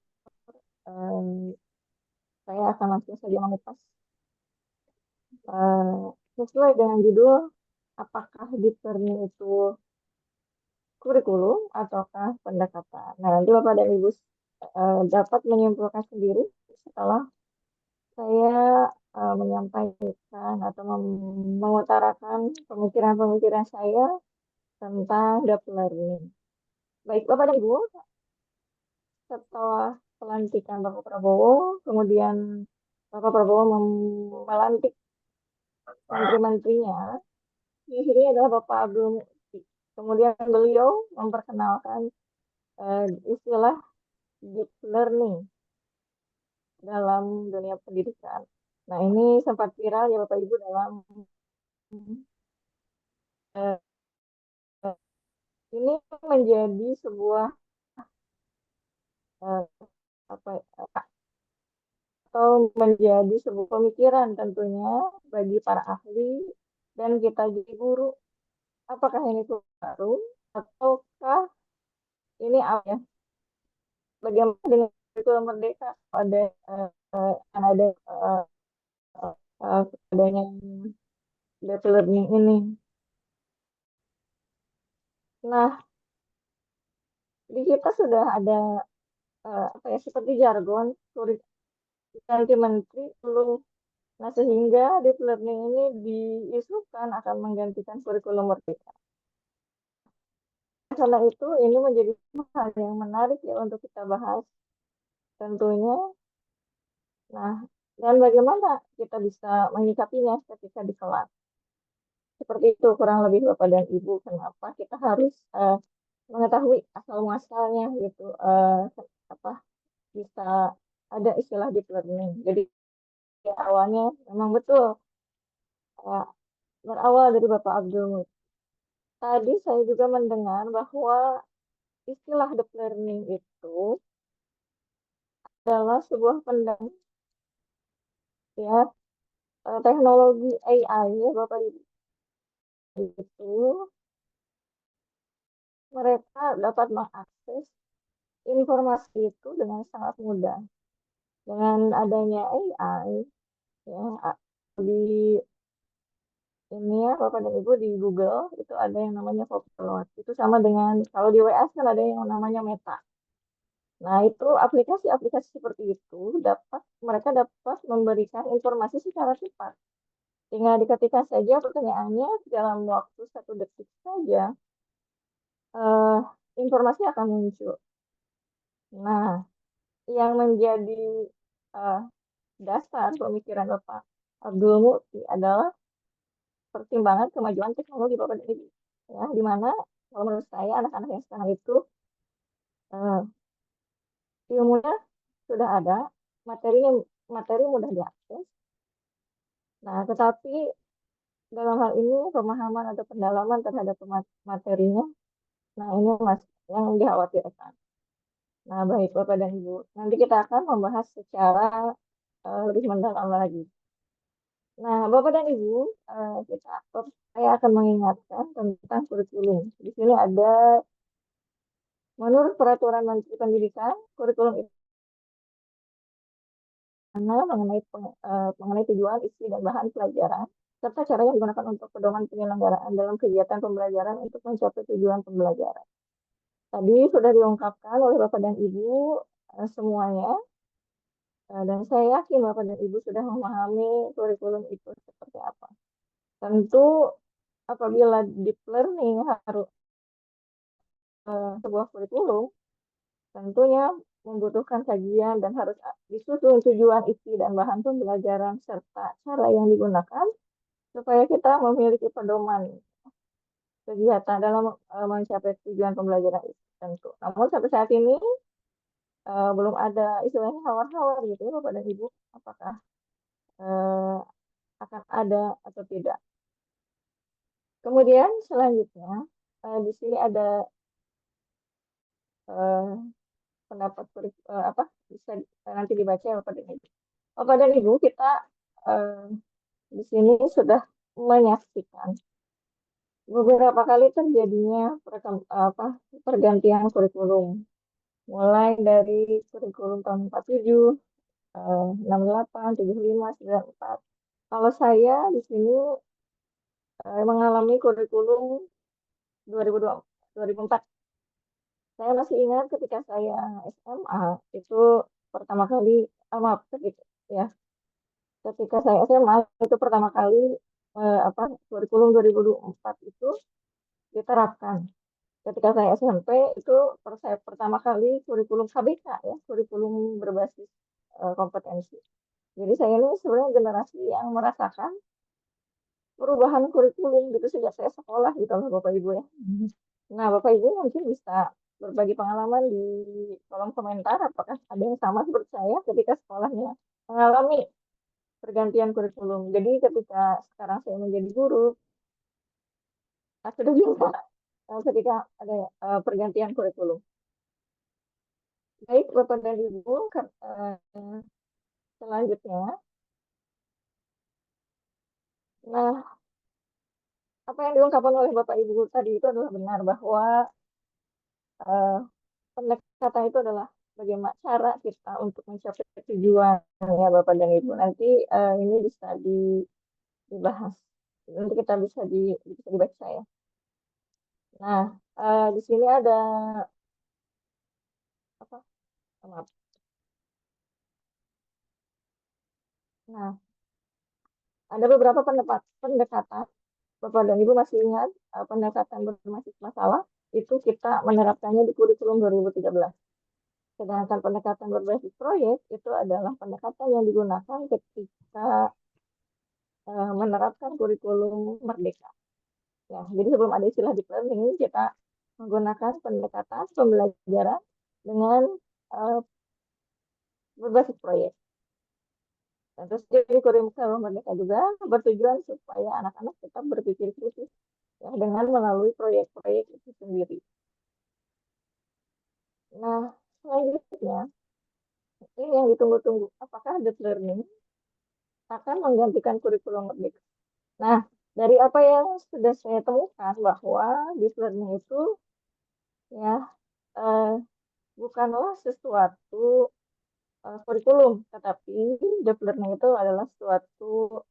Speaker 5: saya akan langsung saja mengupas sesuai dengan judul, apakah deep learning itu kurikulum ataukah pendekatan. Nah, nanti Bapak dan Ibu dapat menyimpulkan sendiri setelah saya menyampaikan atau mengutarakan pemikiran-pemikiran saya tentang deep learning. Baik, Bapak dan Ibu, setelah pelantikan Bapak Prabowo, kemudian Bapak Prabowo melantik menteri-menterinya, ini adalah Bapak Abdul Mukti. Kemudian beliau memperkenalkan istilah deep learning dalam dunia pendidikan. Nah, ini sempat viral ya Bapak Ibu dalam ini menjadi sebuah apa atau menjadi sebuah pemikiran tentunya bagi para ahli dan kita jadi guru. Apakah ini baru ataukah ini apa ya? Bagaimana dengan kurikulum merdeka? Ada adanya deep learning ini. Nah, di kita sudah ada apa ya seperti jargon ganti menteri belum. Nah, sehingga deep learning ini diisukan akan menggantikan kurikulum merdeka. Karena itu ini menjadi hal yang menarik ya untuk kita bahas tentunya. Nah, dan bagaimana kita bisa menyikapinya ketika di kelas. Seperti itu kurang lebih Bapak dan Ibu kenapa kita harus mengetahui asal muasalnya gitu apa bisa ada istilah deep learning. Jadi awalnya memang betul berawal dari Bapak Abdul Mukti. Tadi saya juga mendengar bahwa istilah deep learning itu adalah sebuah pendekatan ya teknologi AI ya Bapak Ibu itu mereka dapat mengakses informasi itu dengan sangat mudah. Dengan adanya AI ya di ini ya Bapak dan Ibu di Google itu ada yang namanya Copilot. Itu sama dengan kalau di WS kan ada yang namanya Meta. Nah, itu aplikasi-aplikasi seperti itu mereka dapat memberikan informasi secara cepat. Tinggal diketikkan saja pertanyaannya dalam waktu 1 detik saja informasi akan muncul. Nah, yang menjadi dasar pemikiran Bapak Abdul Mukti adalah pertimbangan kemajuan teknologi Bapak dan Ibu. Ya, di mana kalau menurut saya anak-anak yang sekarang itu ilmunya sudah ada, materi mudah diakses. Nah, tetapi dalam hal ini pemahaman atau pendalaman terhadap materinya, nah ini mas yang dikhawatirkan. Nah, baik Bapak dan Ibu, nanti kita akan membahas secara lebih mendalam lagi. Nah, Bapak dan Ibu, saya akan mengingatkan tentang kurikulum. Di sini ada menurut peraturan Menteri Pendidikan, kurikulum itu mengenai tujuan, isi, dan bahan pelajaran, serta cara yang digunakan untuk pedoman penyelenggaraan dalam kegiatan pembelajaran untuk mencapai tujuan pembelajaran. Tadi sudah diungkapkan oleh Bapak dan Ibu semuanya, dan saya yakin Bapak dan Ibu sudah memahami kurikulum itu seperti apa. Tentu apabila deep learning harus sebuah kurikulum, tentunya membutuhkan kajian dan harus disusun tujuan, isi, dan bahan pembelajaran serta cara yang digunakan supaya kita memiliki pedoman kegiatan dalam mencapai tujuan pembelajaran itu tentu. Namun sampai saat ini belum ada istilahnya hawar-hawar gitu ya Bapak dan Ibu, apakah eh, akan ada atau tidak. Kemudian selanjutnya di sini ada eh, pendapat apa bisa nanti dibaca ya Bapak dan Ibu. Bapak dan Ibu, kita eh, di sini sudah menyaksikan beberapa kali terjadinya pergantian kurikulum, mulai dari kurikulum tahun 47, 68, 75, 94. Kalau saya di sini mengalami kurikulum 2004. Saya masih ingat ketika saya SMA itu pertama kali, maaf, ya, ketika saya SMA itu pertama kali kurikulum 2004 itu diterapkan. Ketika saya SMP itu saya pertama kali kurikulum KBK ya, kurikulum berbasis kompetensi. Jadi saya ini sebenarnya generasi yang merasakan perubahan kurikulum gitu sejak saya sekolah gitu loh Bapak Ibu ya. Nah Bapak Ibu mungkin bisa berbagi pengalaman di kolom komentar apakah ada yang sama seperti saya ketika sekolahnya mengalami pergantian kurikulum. Jadi ketika sekarang saya menjadi guru, saya sudah biasa ketika ada pergantian kurikulum. Baik Bapak dan Ibu, selanjutnya, nah apa yang diungkapkan oleh Bapak Ibu tadi itu adalah benar bahwa uh, pendekatan itu adalah bagaimana cara kita untuk mencapai tujuan ya Bapak dan Ibu. Nanti ini bisa dibahas, nanti kita bisa dibaca ya. Nah, di sini ada apa? Maaf. Nah, ada beberapa pendekatan. Bapak dan Ibu masih ingat pendekatan berbasis masalah itu kita menerapkannya di kurikulum 2013. Sedangkan pendekatan berbasis proyek itu adalah pendekatan yang digunakan ketika menerapkan kurikulum Merdeka. Ya, jadi sebelum ada istilah deep learning, kita menggunakan pendekatan pembelajaran dengan berbasis proyek. Dan terus jadi kurikulum Merdeka juga bertujuan supaya anak-anak tetap berpikir kritis ya, dengan melalui proyek-proyek itu sendiri. Nah, selanjutnya, ini yang ditunggu-tunggu. Apakah deep learning akan menggantikan kurikulum Merdeka? Nah, dari apa yang sudah saya temukan bahwa deep learning itu ya bukanlah sesuatu kurikulum, tetapi deep learning itu adalah suatu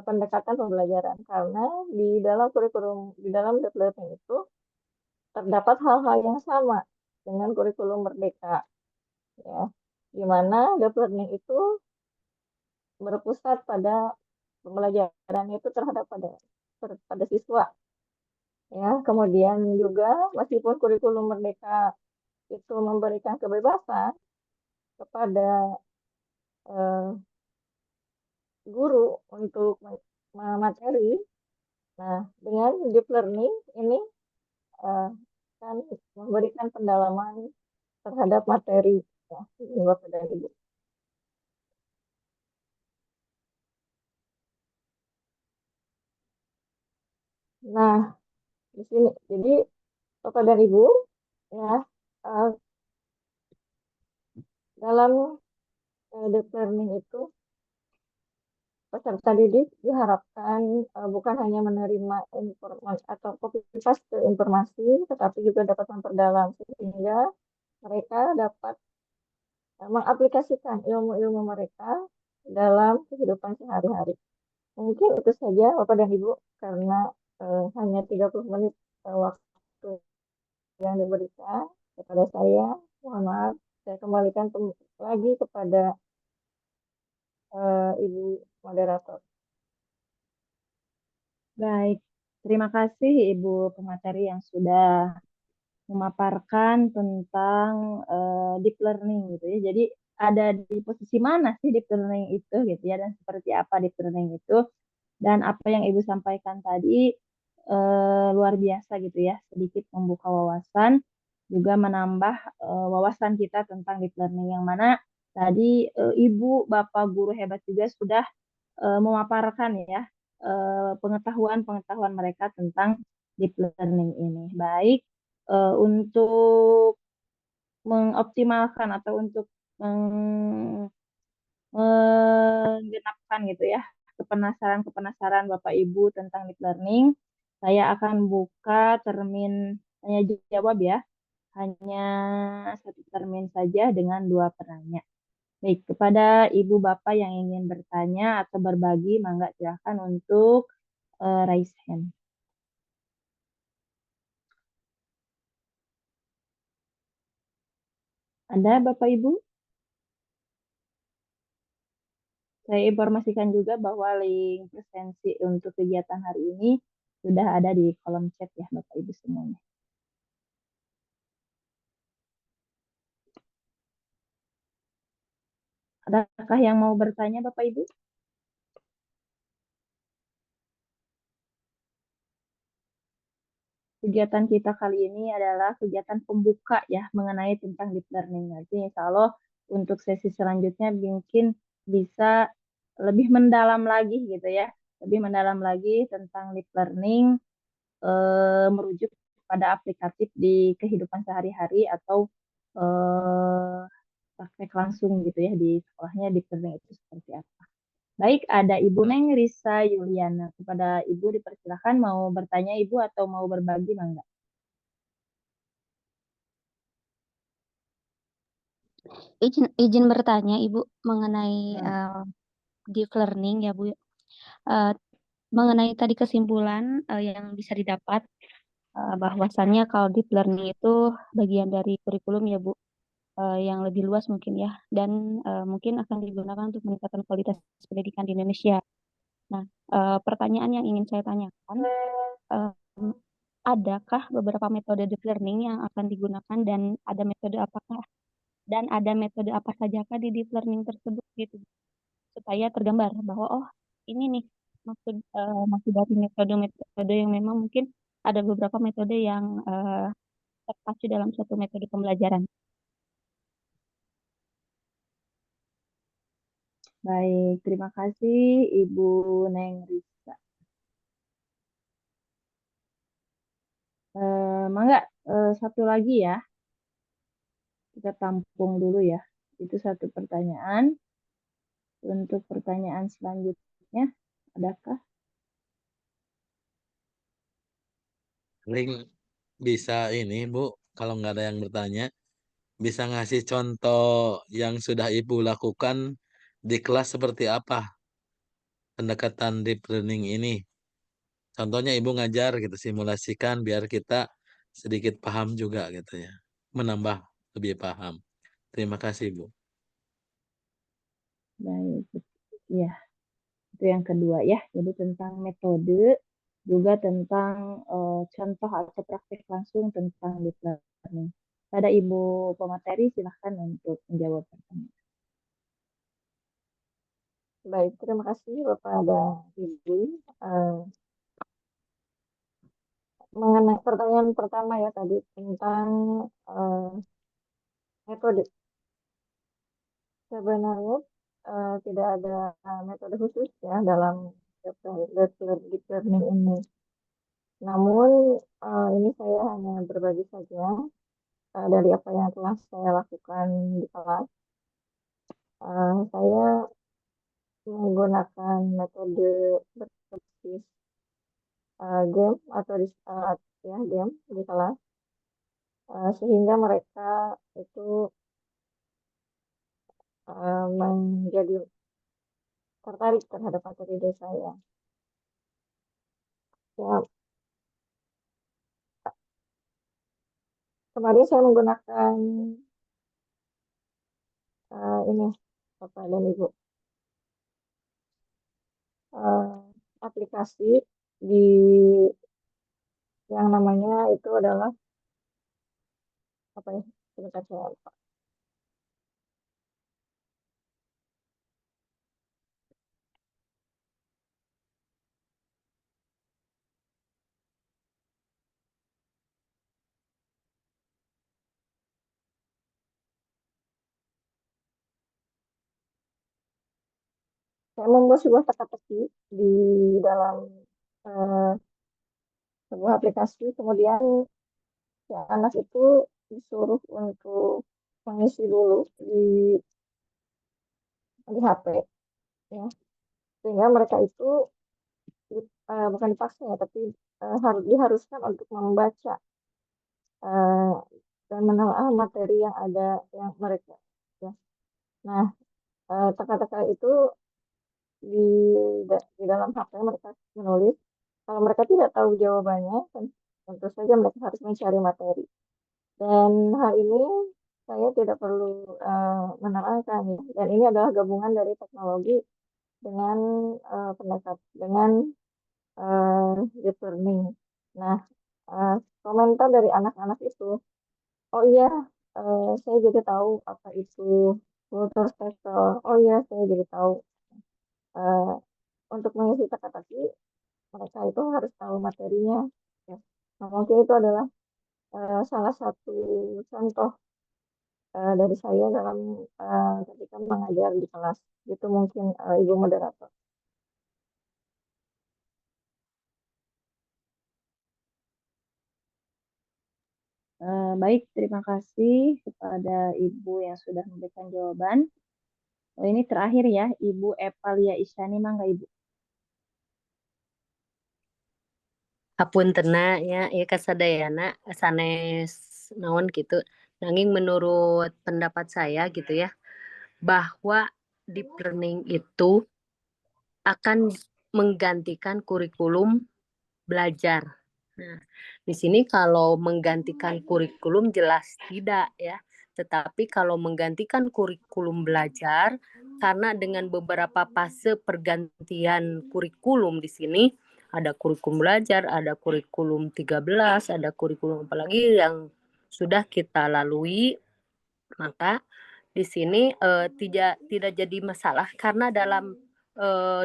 Speaker 5: pendekatan pembelajaran karena di dalam kurikulum di dalam deep learning itu terdapat hal-hal yang sama dengan kurikulum Merdeka ya, di mana deep learning itu berpusat pada pembelajaran itu terhadap pada siswa ya. Kemudian juga meskipun kurikulum Merdeka itu memberikan kebebasan kepada guru untuk materi, nah dengan deep learning ini kan memberikan pendalaman terhadap materi ya, Bapak dan Ibu. Nah, di sini jadi Bapak dan Ibu ya dalam deep learning itu peserta didik diharapkan bukan hanya menerima informasi atau copy paste informasi, tetapi juga dapat memperdalam sehingga mereka dapat mengaplikasikan ilmu-ilmu mereka dalam kehidupan sehari-hari. Mungkin itu saja Bapak dan Ibu karena hanya 30 menit waktu yang diberikan kepada saya. Mohon maaf, saya kembalikan lagi kepada Ibu moderator.
Speaker 3: Baik, terima kasih Ibu pemateri yang sudah memaparkan tentang deep learning gitu ya. Jadi ada di posisi mana sih deep learning itu gitu ya, dan seperti apa deep learning itu, dan apa yang Ibu sampaikan tadi luar biasa gitu ya, sedikit membuka wawasan, juga menambah wawasan kita tentang deep learning, yang mana tadi Ibu, Bapak guru hebat juga sudah memaparkan ya pengetahuan-pengetahuan mereka tentang deep learning ini. Baik, untuk mengoptimalkan atau untuk menggenapkan gitu ya kepenasaran Bapak Ibu tentang deep learning, saya akan buka termin tanya jawab ya, hanya satu termin saja dengan 2 penanya. Baik, kepada Ibu Bapak yang ingin bertanya atau berbagi, mangga silahkan untuk raise hand. Ada Bapak Ibu? Saya informasikan juga bahwa link presensi untuk kegiatan hari ini sudah ada di kolom chat ya Bapak Ibu semuanya. Adakah yang mau bertanya Bapak Ibu? Kegiatan kita kali ini adalah kegiatan pembuka ya mengenai tentang deep learning. Nanti insya Allah untuk sesi selanjutnya mungkin bisa lebih mendalam lagi gitu ya. Lebih mendalam lagi tentang deep learning, merujuk pada aplikatif di kehidupan sehari-hari atau praktek langsung gitu ya di sekolahnya deep learning itu seperti apa. Baik, ada Ibu Neng Risa Yuliana. Kepada Ibu dipersilakan mau bertanya Ibu atau mau berbagi, Mangga?
Speaker 4: Izin bertanya Ibu mengenai
Speaker 3: Hmm.
Speaker 4: deep learning ya Bu. Eh, mengenai tadi kesimpulan yang bisa didapat bahwasannya kalau deep learning itu bagian dari kurikulum ya Bu, yang lebih luas mungkin ya, dan mungkin akan digunakan untuk meningkatkan kualitas pendidikan di Indonesia. Nah, pertanyaan yang ingin saya tanyakan, eh, adakah beberapa metode deep learning yang akan digunakan, dan ada metode apa sajakah di deep learning tersebut gitu, supaya tergambar bahwa oh ini nih maksud dari metode-metode yang memang mungkin ada beberapa metode yang terpacu dalam suatu metode pembelajaran.
Speaker 3: Baik, terima kasih Ibu Neng Risa. Mangga, satu lagi ya. Kita tampung dulu ya. Itu satu pertanyaan. Untuk pertanyaan selanjutnya, adakah?
Speaker 2: Paling bisa ini Bu, kalau nggak ada yang bertanya, bisa ngasih contoh yang sudah Ibu lakukan di kelas seperti apa pendekatan deep learning ini. Contohnya Ibu ngajar gitu, simulasikan biar kita sedikit paham juga gitu ya. Menambah lebih paham. Terima kasih Bu.
Speaker 3: Baik, ya. Itu yang kedua ya. Jadi tentang metode, juga tentang contoh atau praktik langsung tentang deep learning. Pada Ibu pemateri, silahkan untuk menjawab pertanyaan.
Speaker 5: Baik, terima kasih Bapak dan Ibu. Mengenai pertanyaan pertama ya tadi tentang metode. Sebenarnya tidak ada metode khusus ya dalam deep learning ini. Namun ini saya hanya berbagi saja dari apa yang telah saya lakukan di kelas. Saya menggunakan metode berbasis game atau ya game di kelas, sehingga mereka itu menjadi tertarik terhadap materi saya. Ya, kemarin saya menggunakan ini Bapak dan Ibu aplikasi di yang namanya itu adalah apa ya, sebentar saya lupa. Saya membuat sebuah teka-teki di dalam eh, sebuah aplikasi, kemudian si anak itu disuruh untuk mengisi dulu di HP, ya, sehingga mereka itu bukan dipaksa ya, tapi harus diharuskan untuk membaca eh, dan menelaah materi yang ada yang mereka, ya. Nah, teka-teka itu di di dalam HP mereka menulis kalau mereka tidak tahu jawabannya, tentu saja mereka harus mencari materi. Dan hal ini saya tidak perlu menerangkan, ya. Dan ini adalah gabungan dari teknologi dengan dengan deep learning. Nah, eh, komentar dari anak-anak itu, oh iya, saya jadi tahu apa itu kultur sektor. Oh iya, saya jadi tahu eh, untuk mengisi teka-teki mereka itu harus tahu materinya. Ya. Nah, mungkin itu adalah salah satu contoh dari saya dalam ketika mengajar di kelas. Itu mungkin Ibu Moderator.
Speaker 3: Baik, terima kasih kepada Ibu yang sudah memberikan jawaban. Ini terakhir ya, Ibu Evalia Isyani, mangga Ibu.
Speaker 6: Hapuntena ya kasadayana sanes naon gitu. Nanging menurut pendapat saya gitu ya, bahwa deep learning itu akan menggantikan kurikulum belajar. Nah, di sini kalau menggantikan kurikulum jelas tidak ya. Tetapi kalau menggantikan kurikulum belajar, karena dengan beberapa fase pergantian kurikulum di sini, ada kurikulum belajar, ada kurikulum 13, ada kurikulum apalagi yang sudah kita lalui, maka di sini tidak jadi masalah karena dalam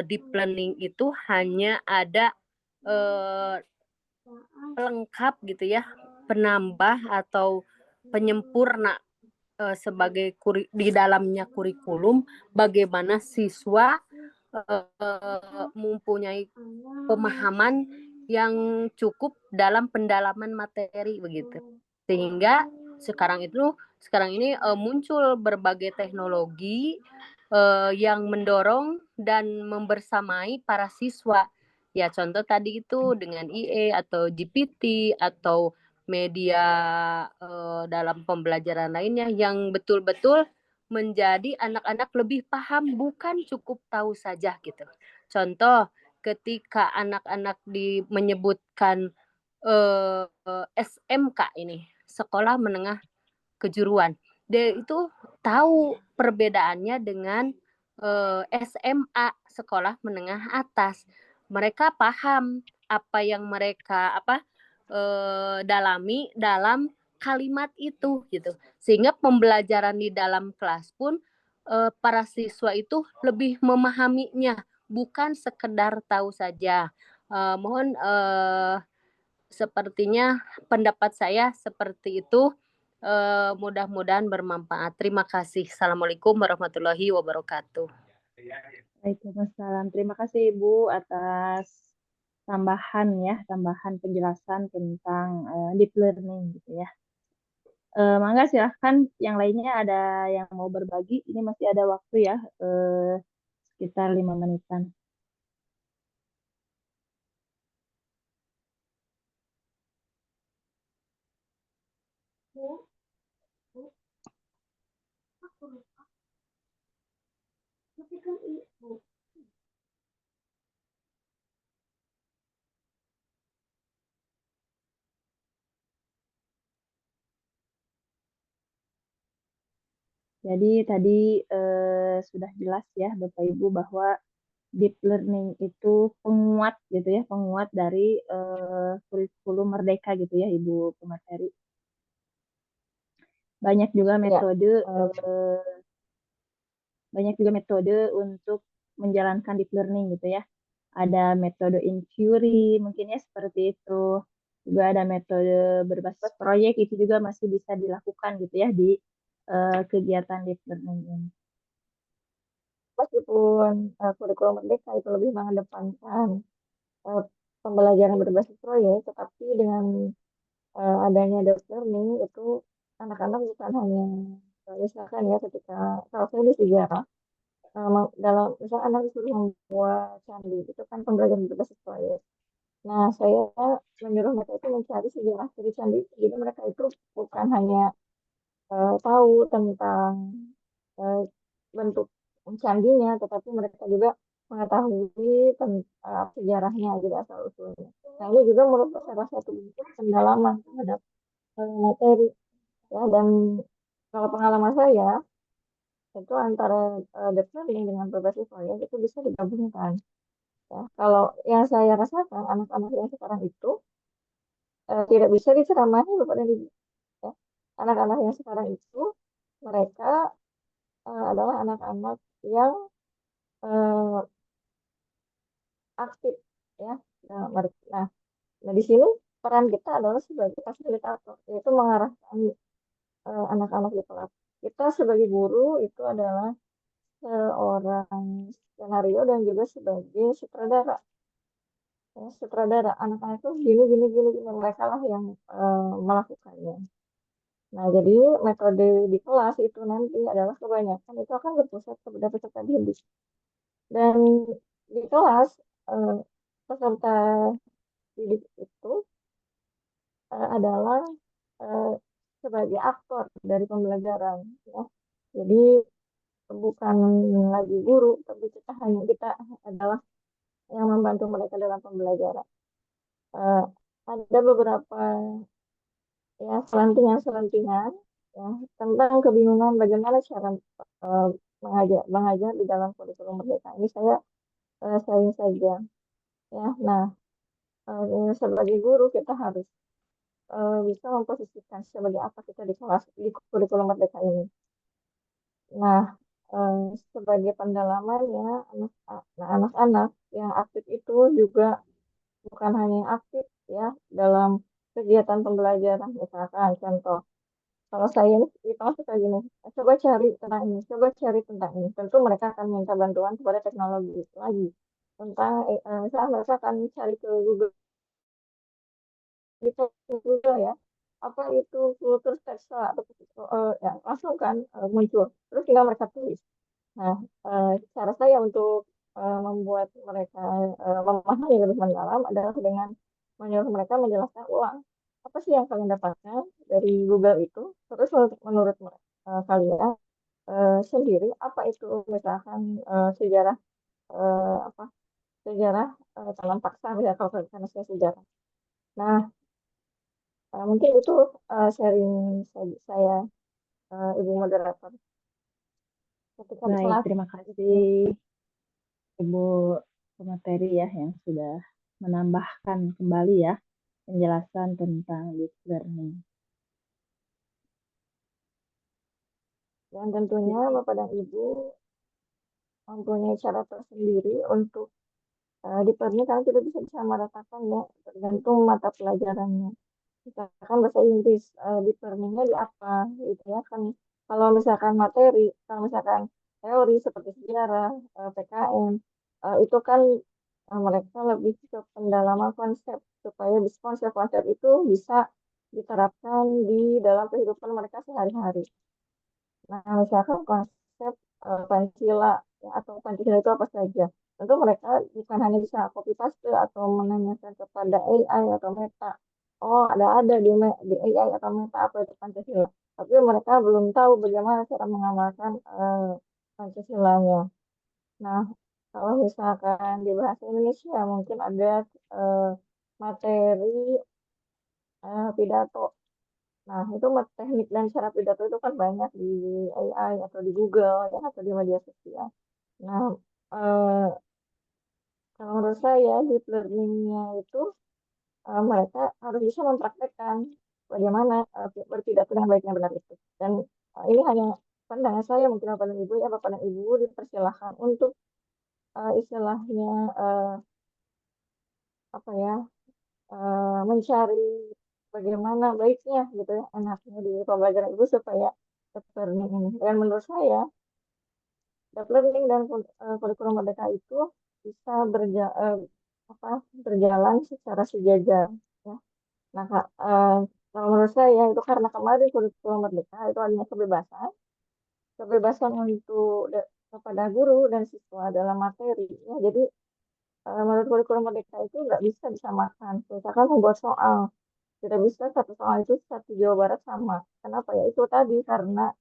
Speaker 6: deep learning itu hanya ada pelengkap gitu ya, penambah atau penyempurna sebagai di dalamnya kurikulum bagaimana siswa mempunyai pemahaman yang cukup dalam pendalaman materi begitu. Sehingga sekarang ini muncul berbagai teknologi yang mendorong dan membersamai para siswa. Ya contoh tadi itu dengan IE atau GPT atau media dalam pembelajaran lainnya yang betul-betul menjadi anak-anak lebih paham, bukan cukup tahu saja gitu. Contoh ketika anak-anak menyebutkan SMK ini, sekolah menengah kejuruan, dia itu tahu perbedaannya dengan SMA, sekolah menengah atas. Mereka paham apa yang mereka dalami dalam kalimat itu gitu. Sehingga pembelajaran di dalam kelas pun para siswa itu lebih memahaminya, bukan sekedar tahu saja. Mohon sepertinya pendapat saya seperti itu. Mudah-mudahan bermanfaat. Terima kasih. Assalamualaikum warahmatullahi wabarakatuh.
Speaker 3: Waalaikumsalam. Terima kasih Ibu atas tambahan penjelasan tentang deep learning gitu ya. Mangga silahkan yang lainnya ada yang mau berbagi. Ini masih ada waktu ya, sekitar 5 menitan. Jadi tadi sudah jelas ya Bapak Ibu bahwa deep learning itu penguat gitu ya, penguat dari kurikulum merdeka gitu ya Ibu pemateri. banyak juga
Speaker 5: Ya,
Speaker 3: metode untuk menjalankan deep learning gitu ya. Ada metode inquiry mungkin ya seperti itu. Juga ada metode berbasis proyek itu juga masih bisa dilakukan gitu ya di kegiatan deep learning ini.
Speaker 5: meskipun kurikulum merdeka itu lebih mengedepankan eh, pembelajaran berbasis proyek, tetapi dengan adanya deep learning itu anak-anak bukan hanya misalkan ya ketika kalau saya di sejarah dalam misalnya anak disuruh membuat candi itu kan pembelajaran berbasis proyek. Nah, saya menyuruh mereka itu mencari sejarah dari candi itu. Jadi mereka itu bukan hanya tahu tentang eh, bentuk candinya, tetapi mereka juga mengetahui sejarahnya, jadi asal usulnya. Nah, ini juga merupakan salah satu bentuk pendalaman terhadap materi. Ya, dan kalau pengalaman saya itu antara deep learning dengan berbasis proyek itu bisa digabungkan. Ya, kalau yang saya rasakan anak-anak yang sekarang itu tidak bisa diceramahi Bapak dan Ibu. Ya. Anak-anak yang sekarang itu mereka adalah anak-anak yang eh, aktif ya. Nah, di sini peran kita adalah sebagai fasilitator, yaitu mengarahkan anak-anak di kelas. Kita sebagai guru itu adalah seorang skenario dan juga sebagai sutradara. Ya, sutradara anak-anak itu gini gini gini gini mereka lah yang melakukannya. Nah, jadi metode di kelas itu nanti adalah kebanyakan itu akan berpusat kepada peserta didik. Dan di kelas eh, peserta didik itu adalah eh, sebagai aktor dari pembelajaran. Ya. Jadi bukan lagi guru, tapi kita adalah yang membantu mereka dalam pembelajaran. Eh, ada beberapa ya selentingan-selentingan ya tentang kebingungan bagaimana cara mengajar di dalam kurikulum merdeka. Ini saya sharing saja ya. Nah, sebagai guru kita harus bisa memposisikan sebagai apa kita di kelas di kurikulum merdeka ini. Nah, sebagai pendalamannya anak-anak yang aktif itu juga bukan hanya yang aktif ya dalam kegiatan pembelajaran misalkan contoh kalau saya ini di kelas suka gini coba cari tentang ini coba cari tentang ini tentu mereka akan minta bantuan kepada teknologi itu lagi tentang misalnya mereka akan cari ke Google di Google ya apa itu kultur teksa atau ya langsung kan muncul terus tinggal mereka tulis. Nah, cara saya untuk membuat mereka memahami lebih mendalam adalah dengan menyuruh mereka menjelaskan ulang apa sih yang kalian dapatkan dari Google itu, terus menurut kalian sendiri apa itu misalkan sejarah apa sejarah tanam paksa misalnya kalau karena saya sejarah. Nah, mungkin itu sharing saya Ibu Moderator ketika di
Speaker 3: Baik,
Speaker 5: kelas.
Speaker 3: terima kasih Ibu pemateri ya yang sudah menambahkan kembali ya penjelasan tentang deep learning.
Speaker 5: Dan tentunya Bapak dan Ibu mempunyai cara tersendiri untuk deep learning karena tidak bisa disamaratakan ya tergantung mata pelajarannya. Misalkan bahasa Inggris deep learningnya di apa gitu ya kan. Kalau misalkan materi, kalau misalkan teori seperti sejarah, PKN, itu kan mereka lebih ke pendalaman konsep supaya konsep-konsep itu bisa diterapkan di dalam kehidupan mereka sehari-hari. Nah, misalkan konsep Pancasila ya, atau Pancasila itu apa saja. Tentu mereka bukan hanya bisa copy paste atau menanyakan kepada AI atau Meta. Oh, ada di AI atau Meta apa itu Pancasila. Tapi mereka belum tahu bagaimana cara mengamalkan Pancasilanya. Nah, kalau misalkan di bahasa Indonesia mungkin ada eh, materi pidato. Nah, itu teknik dan cara pidato itu kan banyak di AI atau di Google ya atau di media sosial. Nah, eh, kalau menurut saya deep learning-nya itu mereka harus bisa mempraktekkan bagaimana berpidato dengan baik dan benar itu. Dan ini hanya pandangan saya, mungkin Bapak dan Ibu ya, Bapak dan Ibu dipersilahkan untuk istilahnya apa ya, mencari bagaimana baiknya gitu ya, enaknya di pembelajaran Ibu supaya learning ini. Dan menurut saya, learning dan kurikulum merdeka itu bisa berjalan secara sejajar. Ya. Nah, kalau menurut saya itu karena kemarin kurikulum merdeka itu adanya kebebasan untuk kepada guru dan siswa dalam materi. Ya. Jadi menurut kurikulum merdeka itu nggak bisa disamakan. Misalkan membuat soal, tidak bisa satu soal itu satu Jawa Barat sama. Kenapa ya? Itu tadi karena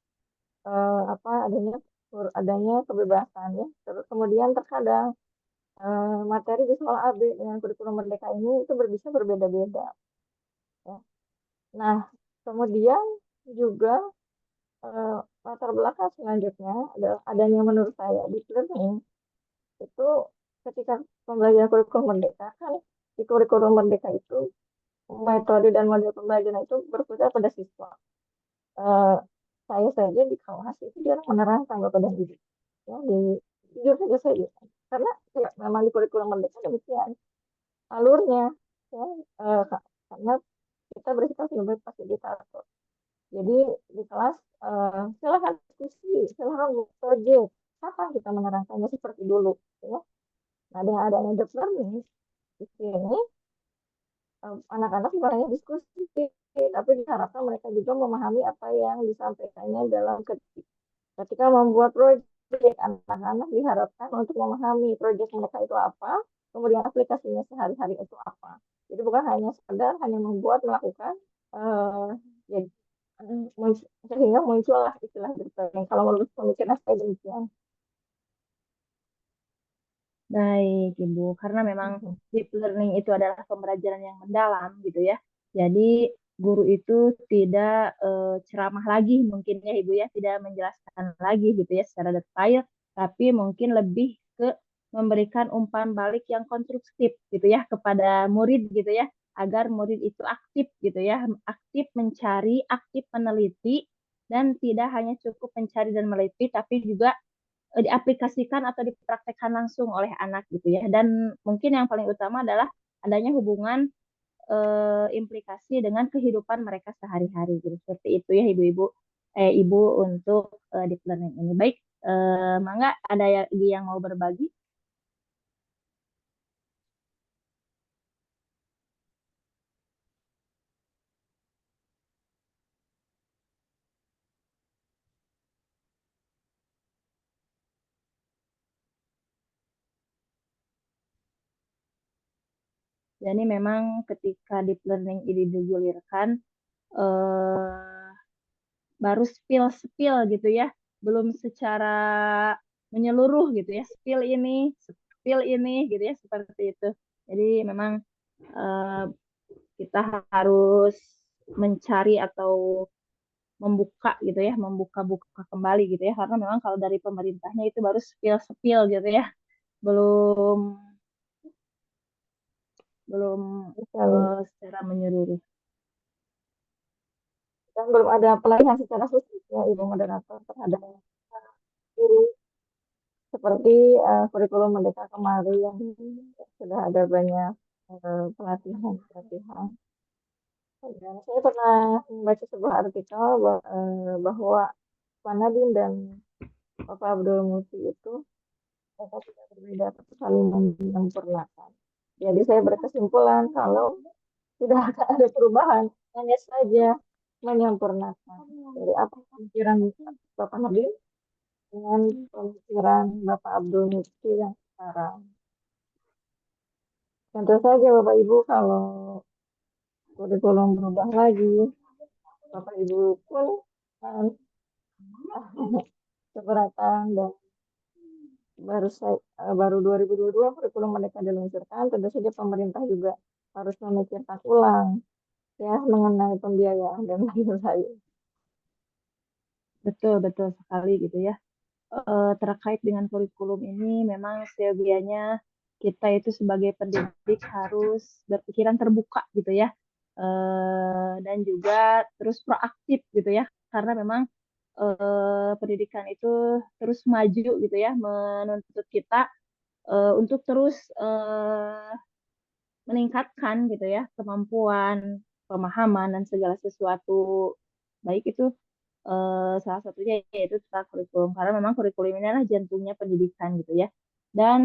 Speaker 5: adanya kebebasan ya. Terus kemudian terkadang materi di soal AB dengan kurikulum merdeka ini itu bisa berbeda-beda. Ya. Nah, kemudian juga latar belakang selanjutnya adalah adanya menurut saya deep learning itu ketika pembelajaran kurikulum merdeka kan di kurikulum merdeka itu metode dan model pembelajaran itu berpusat pada siswa. Saya saja di kelas itu jarang menerangkan kepada diri. Ya, jujur saja saya karena ya, memang di kurikulum merdeka demikian alurnya ya, karena kita bersikap sebagai fasilitator. Jadi di kelas silahkan diskusi, silahkan project, kapan kita menerangkannya seperti dulu ya. Nah, dengan adanya deep learning di sini anak-anak sebenarnya diskusi, tapi diharapkan mereka juga memahami apa yang disampaikannya dalam ketika membuat proyek. Anak-anak diharapkan untuk memahami proyek mereka itu apa, kemudian aplikasinya sehari-hari itu apa. Jadi bukan hanya sekedar hanya melakukan, jadi sehingga muncullah istilah deep learning. Kalau menurut pemikiran saya demikian.
Speaker 3: Baik, Ibu. Karena memang deep learning itu adalah pembelajaran yang mendalam gitu ya. Jadi guru itu tidak ceramah lagi mungkin ya Ibu ya, tidak menjelaskan lagi gitu ya secara detail, tapi mungkin lebih ke memberikan umpan balik yang konstruktif gitu ya kepada murid gitu ya, agar murid itu aktif gitu ya, aktif mencari, aktif meneliti, dan tidak hanya cukup mencari dan meneliti, tapi juga diaplikasikan atau dipraktekkan langsung oleh anak gitu ya. Dan mungkin yang paling utama adalah adanya hubungan implikasi dengan kehidupan mereka sehari-hari gitu. Seperti itu ya ibu untuk deep learning ini. Baik, Mangga ada yang mau berbagi? Jadi memang ketika deep learning ini digulirkan, baru spill gitu ya, belum secara menyeluruh gitu ya, spill ini gitu ya, seperti itu. Jadi memang kita harus mencari atau membuka gitu ya, membuka-buka kembali gitu ya, karena memang kalau dari pemerintahnya itu baru spill gitu ya, belum belum secara menyeluruh.
Speaker 5: Dan belum ada pelatihan secara khusus ya Ibu moderator terhadap guru seperti kurikulum merdeka kemarin yang sudah ada banyak pelatihan. Dan saya pernah membaca sebuah artikel bahwa Pak Nadiem dan Bapak Abdul Muti itu mereka tidak berbeda tapi saling menyempurnakan. Jadi saya berkesimpulan kalau tidak akan ada perubahan, hanya saja menyempurnakan. Dari apa pemikiran Bapak Nadiem dengan pemikiran Bapak Abdul Muti yang sekarang. Tentu saja Bapak Ibu kalau kurikulum berubah lagi, Bapak Ibu pun keberatan dan baru 2022 kurikulum mereka diluncurkan, tentu saja pemerintah juga harus memikirkan ulang ya mengenai pembiayaan dan lain-lain.
Speaker 3: Betul sekali gitu ya. Terkait dengan kurikulum ini memang seyogianya kita itu sebagai pendidik harus berpikiran terbuka gitu ya, Dan juga terus proaktif gitu ya, karena memang pendidikan itu terus maju gitu ya, menuntut kita untuk terus meningkatkan gitu ya kemampuan, pemahaman dan segala sesuatu, baik itu salah satunya yaitu tentang kurikulum, karena memang kurikulum ini adalah jantungnya pendidikan gitu ya. Dan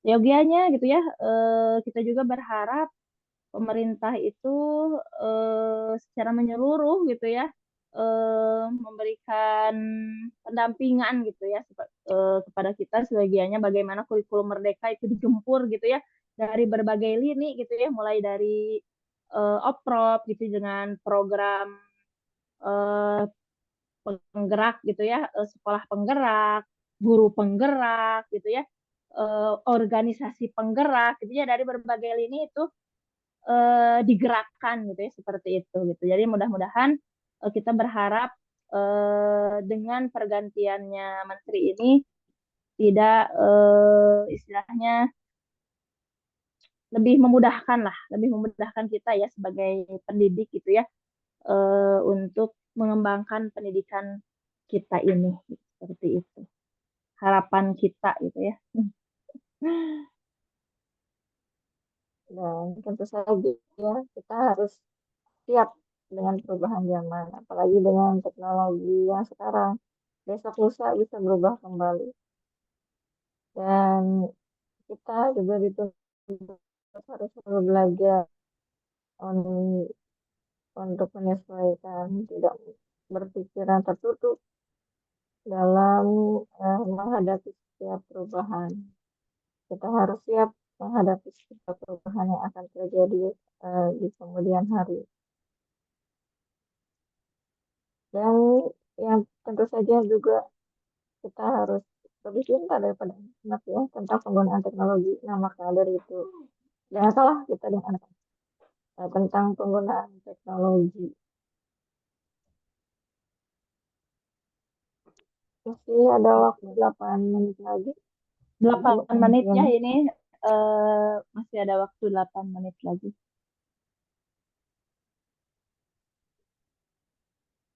Speaker 3: yogianya gitu ya, kita juga berharap pemerintah itu secara menyeluruh gitu ya, memberikan pendampingan gitu ya kepada kita sebagiannya, bagaimana kurikulum merdeka itu digempur gitu ya dari berbagai lini gitu ya, mulai dari oprop gitu dengan program eh, penggerak gitu ya, sekolah penggerak, guru penggerak gitu ya, organisasi penggerak gitu ya, dari berbagai lini itu digerakkan gitu ya, seperti itu gitu. Jadi mudah-mudahan kita berharap dengan pergantiannya menteri ini tidak istilahnya lebih memudahkan kita ya sebagai pendidik gitu ya, untuk mengembangkan pendidikan kita ini gitu. Seperti itu harapan kita gitu ya.
Speaker 5: Dan tentu saja ya, kita harus siap dengan perubahan zaman, apalagi dengan teknologi yang sekarang besok lusa bisa berubah kembali. Dan kita juga dituntut harus selalu belajar untuk menyesuaikan, tidak berpikiran tertutup dalam menghadapi setiap perubahan. Kita harus siap menghadapi setiap perubahan yang akan terjadi di kemudian hari. Dan yang tentu saja juga kita harus lebih pintar daripada anak ya tentang penggunaan teknologi. Nah, maka dari itu jangan salah kita dengan anak tentang penggunaan teknologi. Masih ada waktu 8 menit lagi.
Speaker 3: 8 menit ya ini, masih ada waktu 8 menit lagi.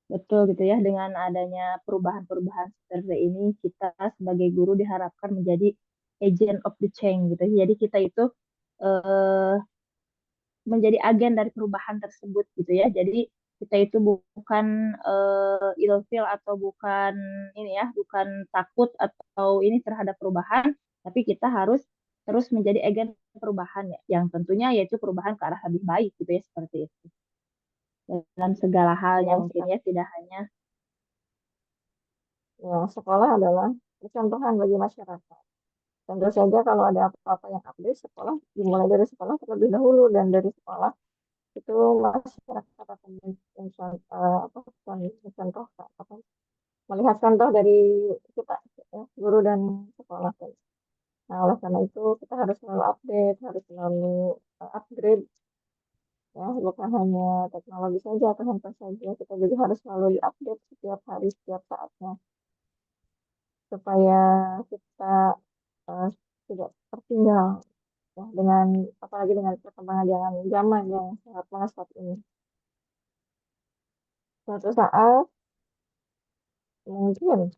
Speaker 3: Betul gitu ya, dengan adanya perubahan-perubahan seperti ini, kita sebagai guru diharapkan menjadi agent of the change gitu. Jadi kita itu eh, menjadi agen dari perubahan tersebut gitu ya. Jadi kita itu bukan ilfil atau bukan ini ya, bukan takut atau ini terhadap perubahan, tapi kita harus terus menjadi agen perubahan ya, yang tentunya yaitu perubahan ke arah lebih baik gitu ya, seperti itu. Dalam segala halnya mungkin ya, tidak hanya
Speaker 5: Ya, sekolah adalah contohan bagi masyarakat. Tentu saja kalau ada apa-apa yang update sekolah, dimulai dari sekolah terlebih dahulu, dan dari sekolah itu masyarakat akan contoh apa, melihat contoh dari kita ya, guru dan sekolah. Nah, oleh karena itu kita harus selalu update, harus selalu upgrade ya, bukan hanya teknologi saja atau handphone saja, kita juga harus selalu diupdate setiap hari, setiap saatnya, supaya kita uh, tidak tertinggal ya, dengan apalagi dengan perkembangan zaman yang sangat pesat ini. Suatu saat mungkin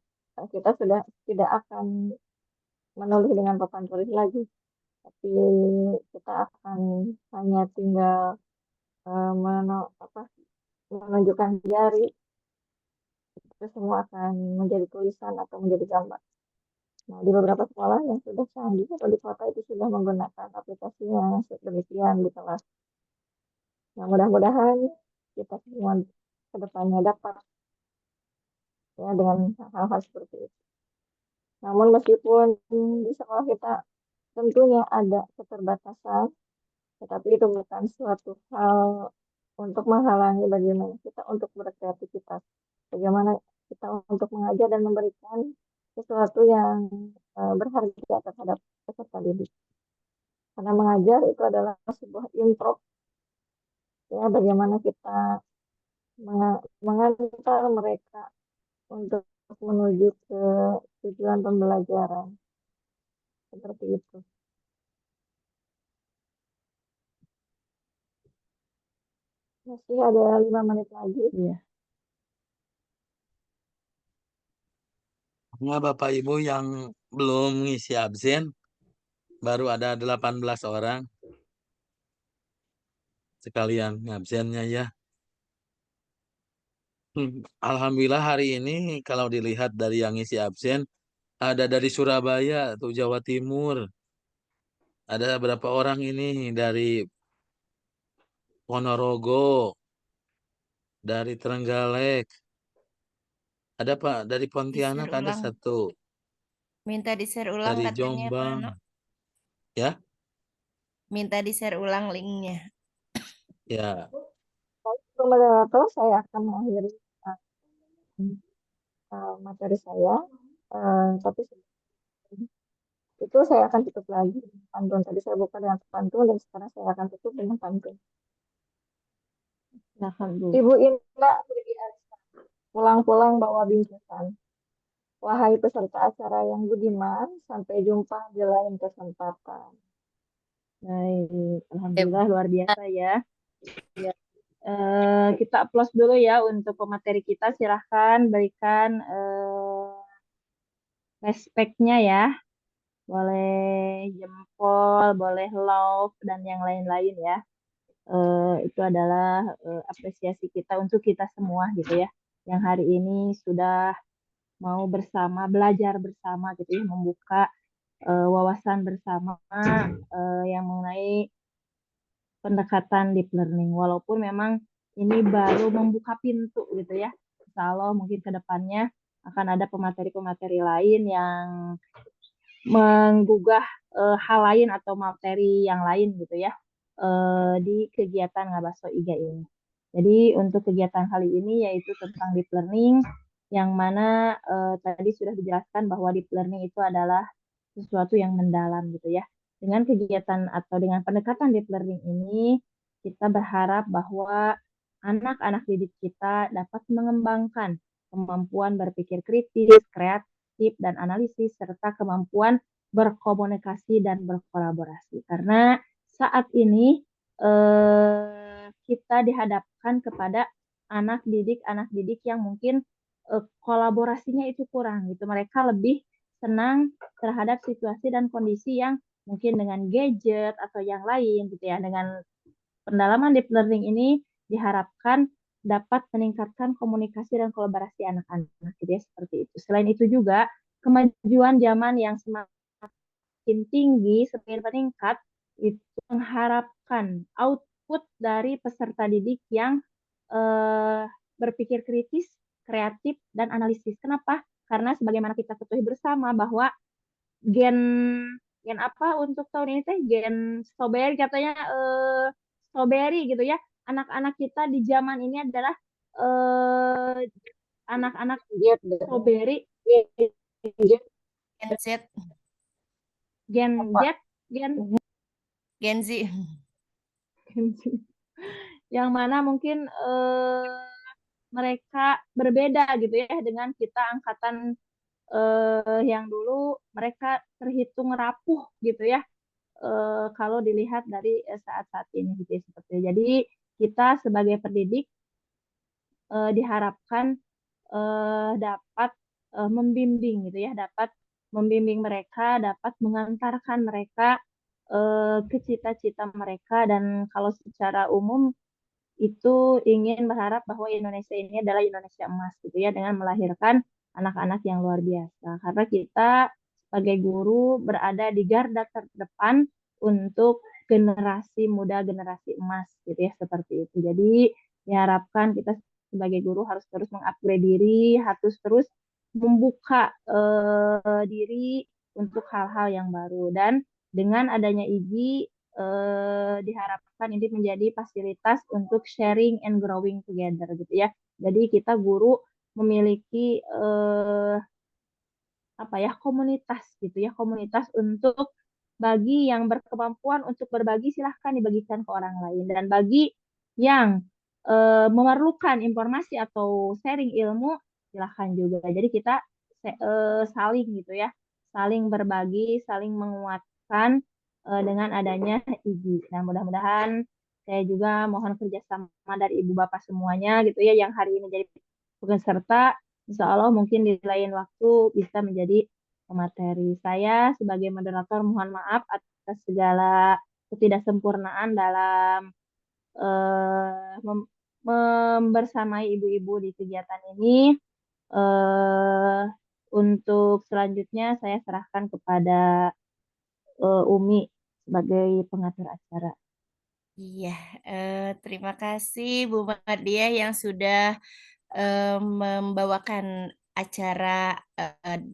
Speaker 5: kita sudah tidak akan menulis dengan papan tulis lagi, tapi kita akan hanya tinggal menunjukkan jari, itu semua akan menjadi tulisan atau menjadi gambar. Nah, di beberapa sekolah yang sudah canggih atau di kota itu sudah menggunakan aplikasi yang demikian di kelas. Nah, mudah-mudahan kita semua kedepannya dapat ya dengan hal-hal seperti itu. Namun meskipun di sekolah kita tentunya ada keterbatasan, tetapi itu bukan suatu hal untuk menghalangi bagaimana kita untuk berkreativitas, bagaimana kita untuk mengajar dan memberikan sesuatu yang berharga terhadap peserta didik. Karena mengajar itu adalah sebuah improv, ya, bagaimana kita mengantar mereka untuk menuju ke tujuan pembelajaran, seperti itu. Masih ada 5 menit lagi.
Speaker 3: Iya.
Speaker 2: Nggak, Bapak Ibu yang belum ngisi absen, baru ada 18 orang. Sekalian absennya ya. Alhamdulillah hari ini kalau dilihat dari yang ngisi absen, ada dari Surabaya atau Jawa Timur. Ada berapa orang ini dari Ponorogo, dari Trenggalek. Ada Pak, dari Pontianak
Speaker 1: Di-share
Speaker 2: ada
Speaker 1: ulang.
Speaker 2: satu.
Speaker 1: Minta di-share ulang
Speaker 2: Dari
Speaker 1: katanya Pak
Speaker 2: Jombang.
Speaker 1: Ano.
Speaker 2: Ya,
Speaker 1: Minta di-share ulang linknya.
Speaker 2: ya.
Speaker 5: Baik, moderator, saya akan mengakhiri materi saya. Tapi itu saya akan tutup lagi pantun. Tadi saya buka dengan pantun dan sekarang saya akan tutup dengan pantun.
Speaker 3: Silakan Bu.
Speaker 5: Ibu Indah pulang-pulang bawa bingkisan. Wahai peserta acara yang budiman, sampai jumpa di lain kesempatan.
Speaker 3: Baik, alhamdulillah luar biasa ya. Ya. Kita applause dulu ya untuk pemateri kita. Silahkan berikan respect-nya ya. Boleh jempol, boleh love, dan yang lain-lain ya. Itu adalah apresiasi kita untuk kita semua gitu ya. Yang hari ini sudah mau bersama, belajar bersama gitu ya, membuka wawasan bersama yang mengenai pendekatan deep learning. Walaupun memang ini baru membuka pintu gitu ya. Insya Allah mungkin ke depannya akan ada pemateri-pemateri lain yang menggugah hal lain atau materi yang lain gitu ya di kegiatan Ngabaso IGA ini. Jadi untuk kegiatan kali ini yaitu tentang deep learning yang mana tadi sudah dijelaskan bahwa deep learning itu adalah sesuatu yang mendalam gitu ya. Dengan kegiatan atau dengan pendekatan deep learning ini kita berharap bahwa anak-anak didik kita dapat mengembangkan kemampuan berpikir kritis, kreatif, dan analisis serta kemampuan berkomunikasi dan berkolaborasi. Karena saat ini kita dihadapkan kepada anak didik yang mungkin kolaborasinya itu kurang gitu. Mereka lebih senang terhadap situasi dan kondisi yang mungkin dengan gadget atau yang lain gitu ya. Dengan pendalaman deep learning ini diharapkan dapat meningkatkan komunikasi dan kolaborasi anak-anak gitu ya, seperti itu. Selain itu juga kemajuan zaman yang semakin tinggi, semakin meningkat, itu mengharapkan output dari peserta didik yang berpikir kritis, kreatif, dan analisis. Kenapa? Karena sebagaimana kita ketahui bersama bahwa gen gen apa untuk tahun ini teh gen strawberry katanya strawberry gitu ya. Anak-anak kita di zaman ini adalah anak-anak strawberry
Speaker 1: Gen Z,
Speaker 3: gen Z gen
Speaker 1: Gen Z.
Speaker 3: yang mana mungkin mereka berbeda gitu ya dengan kita angkatan yang dulu mereka terhitung rapuh gitu ya kalau dilihat dari saat-saat ini gitu ya, seperti itu. Jadi kita sebagai pendidik diharapkan dapat membimbing gitu ya, dapat membimbing mereka, dapat mengantarkan mereka ke cita-cita mereka dan kalau secara umum itu ingin berharap bahwa Indonesia ini adalah Indonesia emas gitu ya dengan melahirkan anak-anak yang luar biasa. Karena kita sebagai guru berada di garda terdepan untuk generasi muda, generasi emas gitu ya seperti itu. Jadi diharapkan kita sebagai guru harus terus mengupgrade diri, harus terus membuka diri untuk hal-hal yang baru dan dengan adanya IGI diharapkan ini menjadi fasilitas untuk sharing and growing together gitu ya. Jadi kita guru memiliki apa ya komunitas gitu ya, komunitas untuk bagi yang berkemampuan untuk berbagi silahkan dibagikan ke orang lain dan bagi yang memerlukan informasi atau sharing ilmu silahkan juga. Jadi kita saling gitu ya, saling berbagi, saling menguatkan dengan adanya IGI. Dan mudah-mudahan saya juga mohon kerjasama dari ibu bapak semuanya gitu ya yang hari ini jadi peserta. Insya Allah mungkin di lain waktu bisa menjadi pemateri. Saya sebagai moderator mohon maaf atas segala ketidaksempurnaan dalam membersamai ibu-ibu di kegiatan ini. eh untuk selanjutnya saya serahkan kepada Umi sebagai pengatur acara.
Speaker 1: Iya, terima kasih Bu Mardiah yang sudah membawakan acara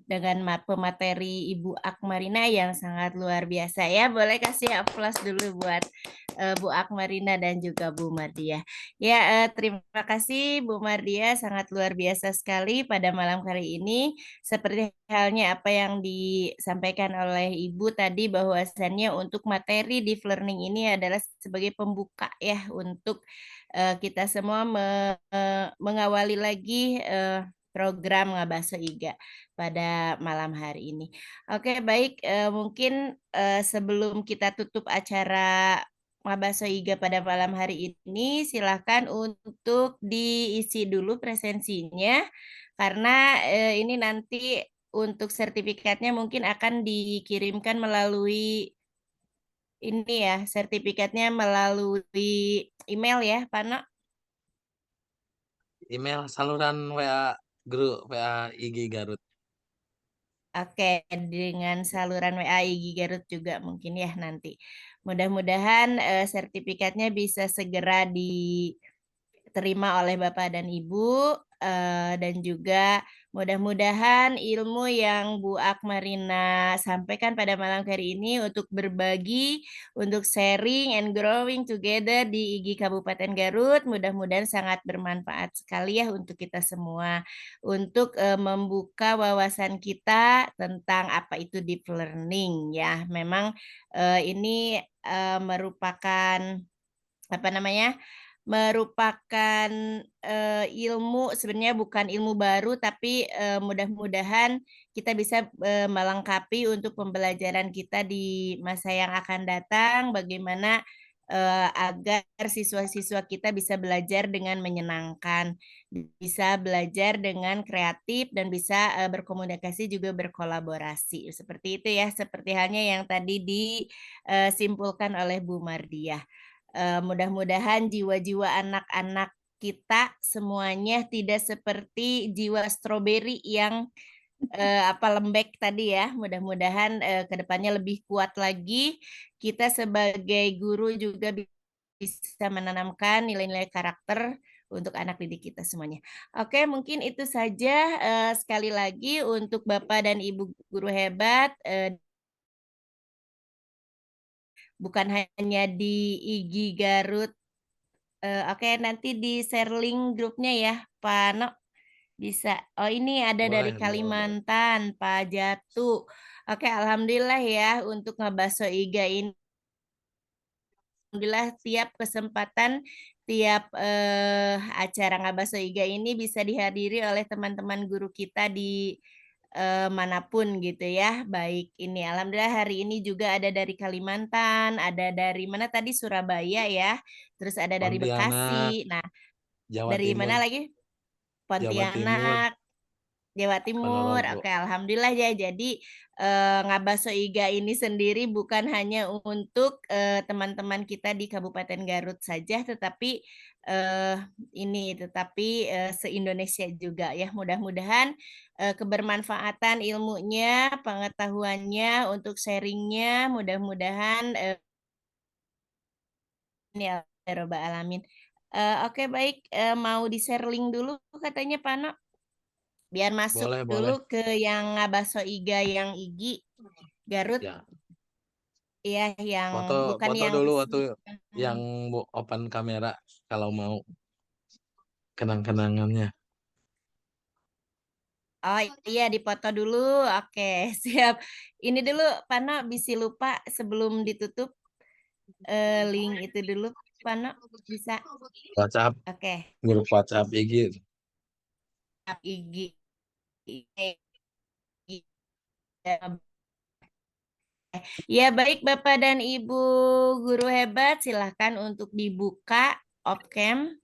Speaker 1: dengan pemateri Ibu Akmarina yang sangat luar biasa ya. Boleh kasih aplaus dulu buat Bu Akmarina dan juga Bu Mardiah. Ya, terima kasih Bu Mardiah, sangat luar biasa sekali pada malam hari ini. Seperti halnya apa yang disampaikan oleh Ibu tadi bahwasannya untuk materi deep learning ini adalah sebagai pembuka ya untuk kita semua mengawali lagi program Ngabaso Iga pada malam hari ini. Oke, baik. Mungkin sebelum kita tutup acara Ngabaso Iga pada malam hari ini, silakan untuk diisi dulu presensinya, karena ini nanti untuk sertifikatnya mungkin akan dikirimkan melalui ini ya, sertifikatnya melalui email ya, Pak No?
Speaker 2: Email saluran WA grup WA IG Garut.
Speaker 1: Oke, dengan saluran WA IG Garut juga mungkin ya nanti. Mudah-mudahan sertifikatnya bisa segera diterima oleh Bapak dan Ibu, dan juga mudah-mudahan ilmu yang Bu Akmarina sampaikan pada malam hari ini untuk berbagi, untuk sharing and growing together di IG Kabupaten Garut, mudah-mudahan sangat bermanfaat sekali ya untuk kita semua, untuk membuka wawasan kita tentang apa itu deep learning ya. Memang ini merupakan apa namanya, merupakan ilmu, sebenarnya bukan ilmu baru, tapi mudah-mudahan kita bisa melengkapi untuk pembelajaran kita di masa yang akan datang, bagaimana agar siswa-siswa kita bisa belajar dengan menyenangkan, bisa belajar dengan kreatif, dan bisa berkomunikasi juga berkolaborasi. Seperti itu ya, seperti halnya yang tadi disimpulkan oleh Bu Mardiah. Mudah-mudahan jiwa-jiwa anak-anak kita semuanya tidak seperti jiwa stroberi yang lembek tadi ya. Mudah-mudahan kedepannya lebih kuat lagi. Kita sebagai guru juga bisa menanamkan nilai-nilai karakter untuk anak didik kita semuanya. Oke, mungkin itu saja. Sekali lagi untuk Bapak dan Ibu guru hebat, bukan hanya di IG Garut. Oke, nanti di share link grupnya ya, Pak No. Bisa. Oh, ini ada dari
Speaker 2: Boleh, boleh.
Speaker 1: Kalimantan, Pak Jatu. Oke, alhamdulillah ya untuk Ngabaso Iga ini. Alhamdulillah tiap kesempatan, tiap acara Ngabaso Iga ini bisa dihadiri oleh teman-teman guru kita di manapun gitu ya. Baik ini, alhamdulillah hari ini juga ada dari Kalimantan, ada dari mana tadi, Surabaya ya, terus ada dari
Speaker 2: Pontianak,
Speaker 1: Bekasi. Nah,
Speaker 2: Jawa
Speaker 1: dari
Speaker 2: Timur,
Speaker 1: mana lagi?
Speaker 2: Jawa Timur,
Speaker 1: Pontianak, Jawa Timur.
Speaker 2: Ponorogo.
Speaker 1: Oke, alhamdulillah ya. Jadi Ngabaso Iga ini sendiri bukan hanya untuk teman-teman kita di Kabupaten Garut saja, tetapi eh, se-Indonesia juga ya. Mudah-mudahan kebermanfaatan ilmunya, pengetahuannya untuk sharingnya, mudah-mudahan ini ya Robbal Alamin. Oke, baik. Mau di-share link dulu katanya Pak No? Biar masuk
Speaker 2: Boleh,
Speaker 1: dulu
Speaker 2: boleh.
Speaker 1: ke yang Ngabaso Iga yang Igi Garut
Speaker 2: Ya,
Speaker 1: ya, yang bukan
Speaker 2: foto
Speaker 1: yang
Speaker 2: dulu waktu yang open kamera kalau mau kenang-kenangannya.
Speaker 1: oh iya dipoto dulu. Oke, siap. Ini dulu Pano bisa lupa sebelum ditutup link itu dulu Pano bisa.
Speaker 2: WhatsApp,
Speaker 1: Oke,
Speaker 2: grup WhatsApp IG.
Speaker 1: Igi Ya, baik Bapak dan Ibu guru hebat, silahkan untuk dibuka opcam.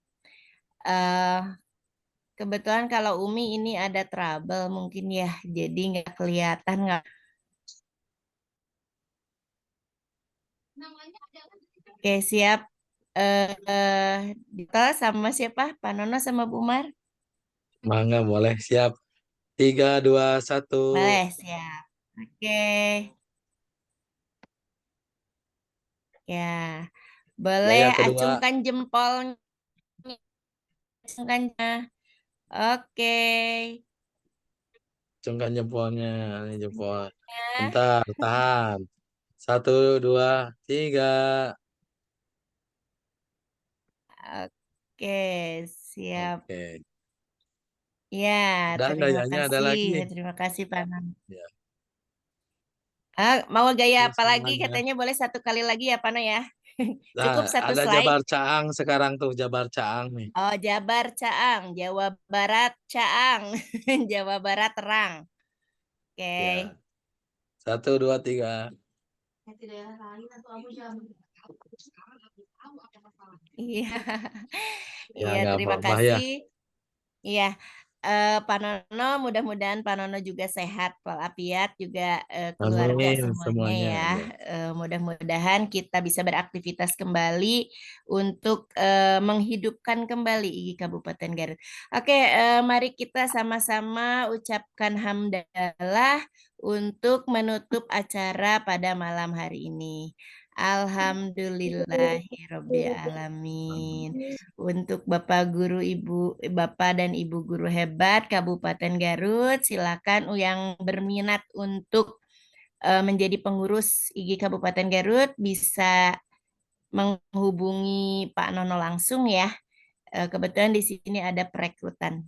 Speaker 1: Kebetulan kalau Umi ini ada trouble mungkin ya, jadi nggak kelihatan nggak. Oke, siap. Dito sama siapa? Pak Nono sama Bu Mar?
Speaker 2: Mangga boleh, siap. 3, 2, 1.
Speaker 1: Boleh, siap. Oke. Ya, boleh
Speaker 2: Yang kedua,
Speaker 1: acungkan jempolnya. Acungkannya. Oke.
Speaker 2: acungkan jempolnya. Ini jempol.
Speaker 1: Ya.
Speaker 2: Bentar, tahan. 1, 2, 3.
Speaker 1: Oke, siap.
Speaker 2: Oke.
Speaker 1: Ya,
Speaker 2: Udah
Speaker 1: terima
Speaker 2: gayanya ada
Speaker 1: kasih.
Speaker 2: lagi.
Speaker 1: Terima kasih Pak Nono.
Speaker 2: Ya,
Speaker 1: Mau gaya
Speaker 2: ini
Speaker 1: apa lagi?
Speaker 2: semuanya.
Speaker 1: Katanya boleh satu kali lagi ya, Pak No ya? Cukup
Speaker 2: Nah,
Speaker 1: satu
Speaker 2: ada
Speaker 1: slide.
Speaker 2: Jabar Caang sekarang tuh, Jabar Caang nih.
Speaker 1: Oh, Jabar Caang, Jawa Barat Caang, Jawa Barat terang. Oke.
Speaker 2: Ya. 1, 2, 3.
Speaker 1: Iya.
Speaker 2: Ya,
Speaker 1: Iya,
Speaker 2: nggak
Speaker 1: terima
Speaker 2: apa-apa ya.
Speaker 1: kasih. Iya, Pak Nono, mudah-mudahan Pak Nono juga sehat, walafiat, juga keluarga
Speaker 2: Amin
Speaker 1: semuanya
Speaker 2: semuanya.
Speaker 1: ya.
Speaker 2: Ya.
Speaker 1: Mudah-mudahan kita bisa beraktivitas kembali untuk menghidupkan kembali IGI Kabupaten Garut. Oke, mari kita sama-sama ucapkan hamdalah untuk menutup acara pada malam hari ini. Alhamdulillahirobbilalamin. Untuk Bapak Guru Ibu, Bapak dan Ibu Guru hebat Kabupaten Garut, silakan yang berminat untuk menjadi pengurus IGI Kabupaten Garut bisa menghubungi Pak Nono langsung ya. Kebetulan di sini ada perekrutan.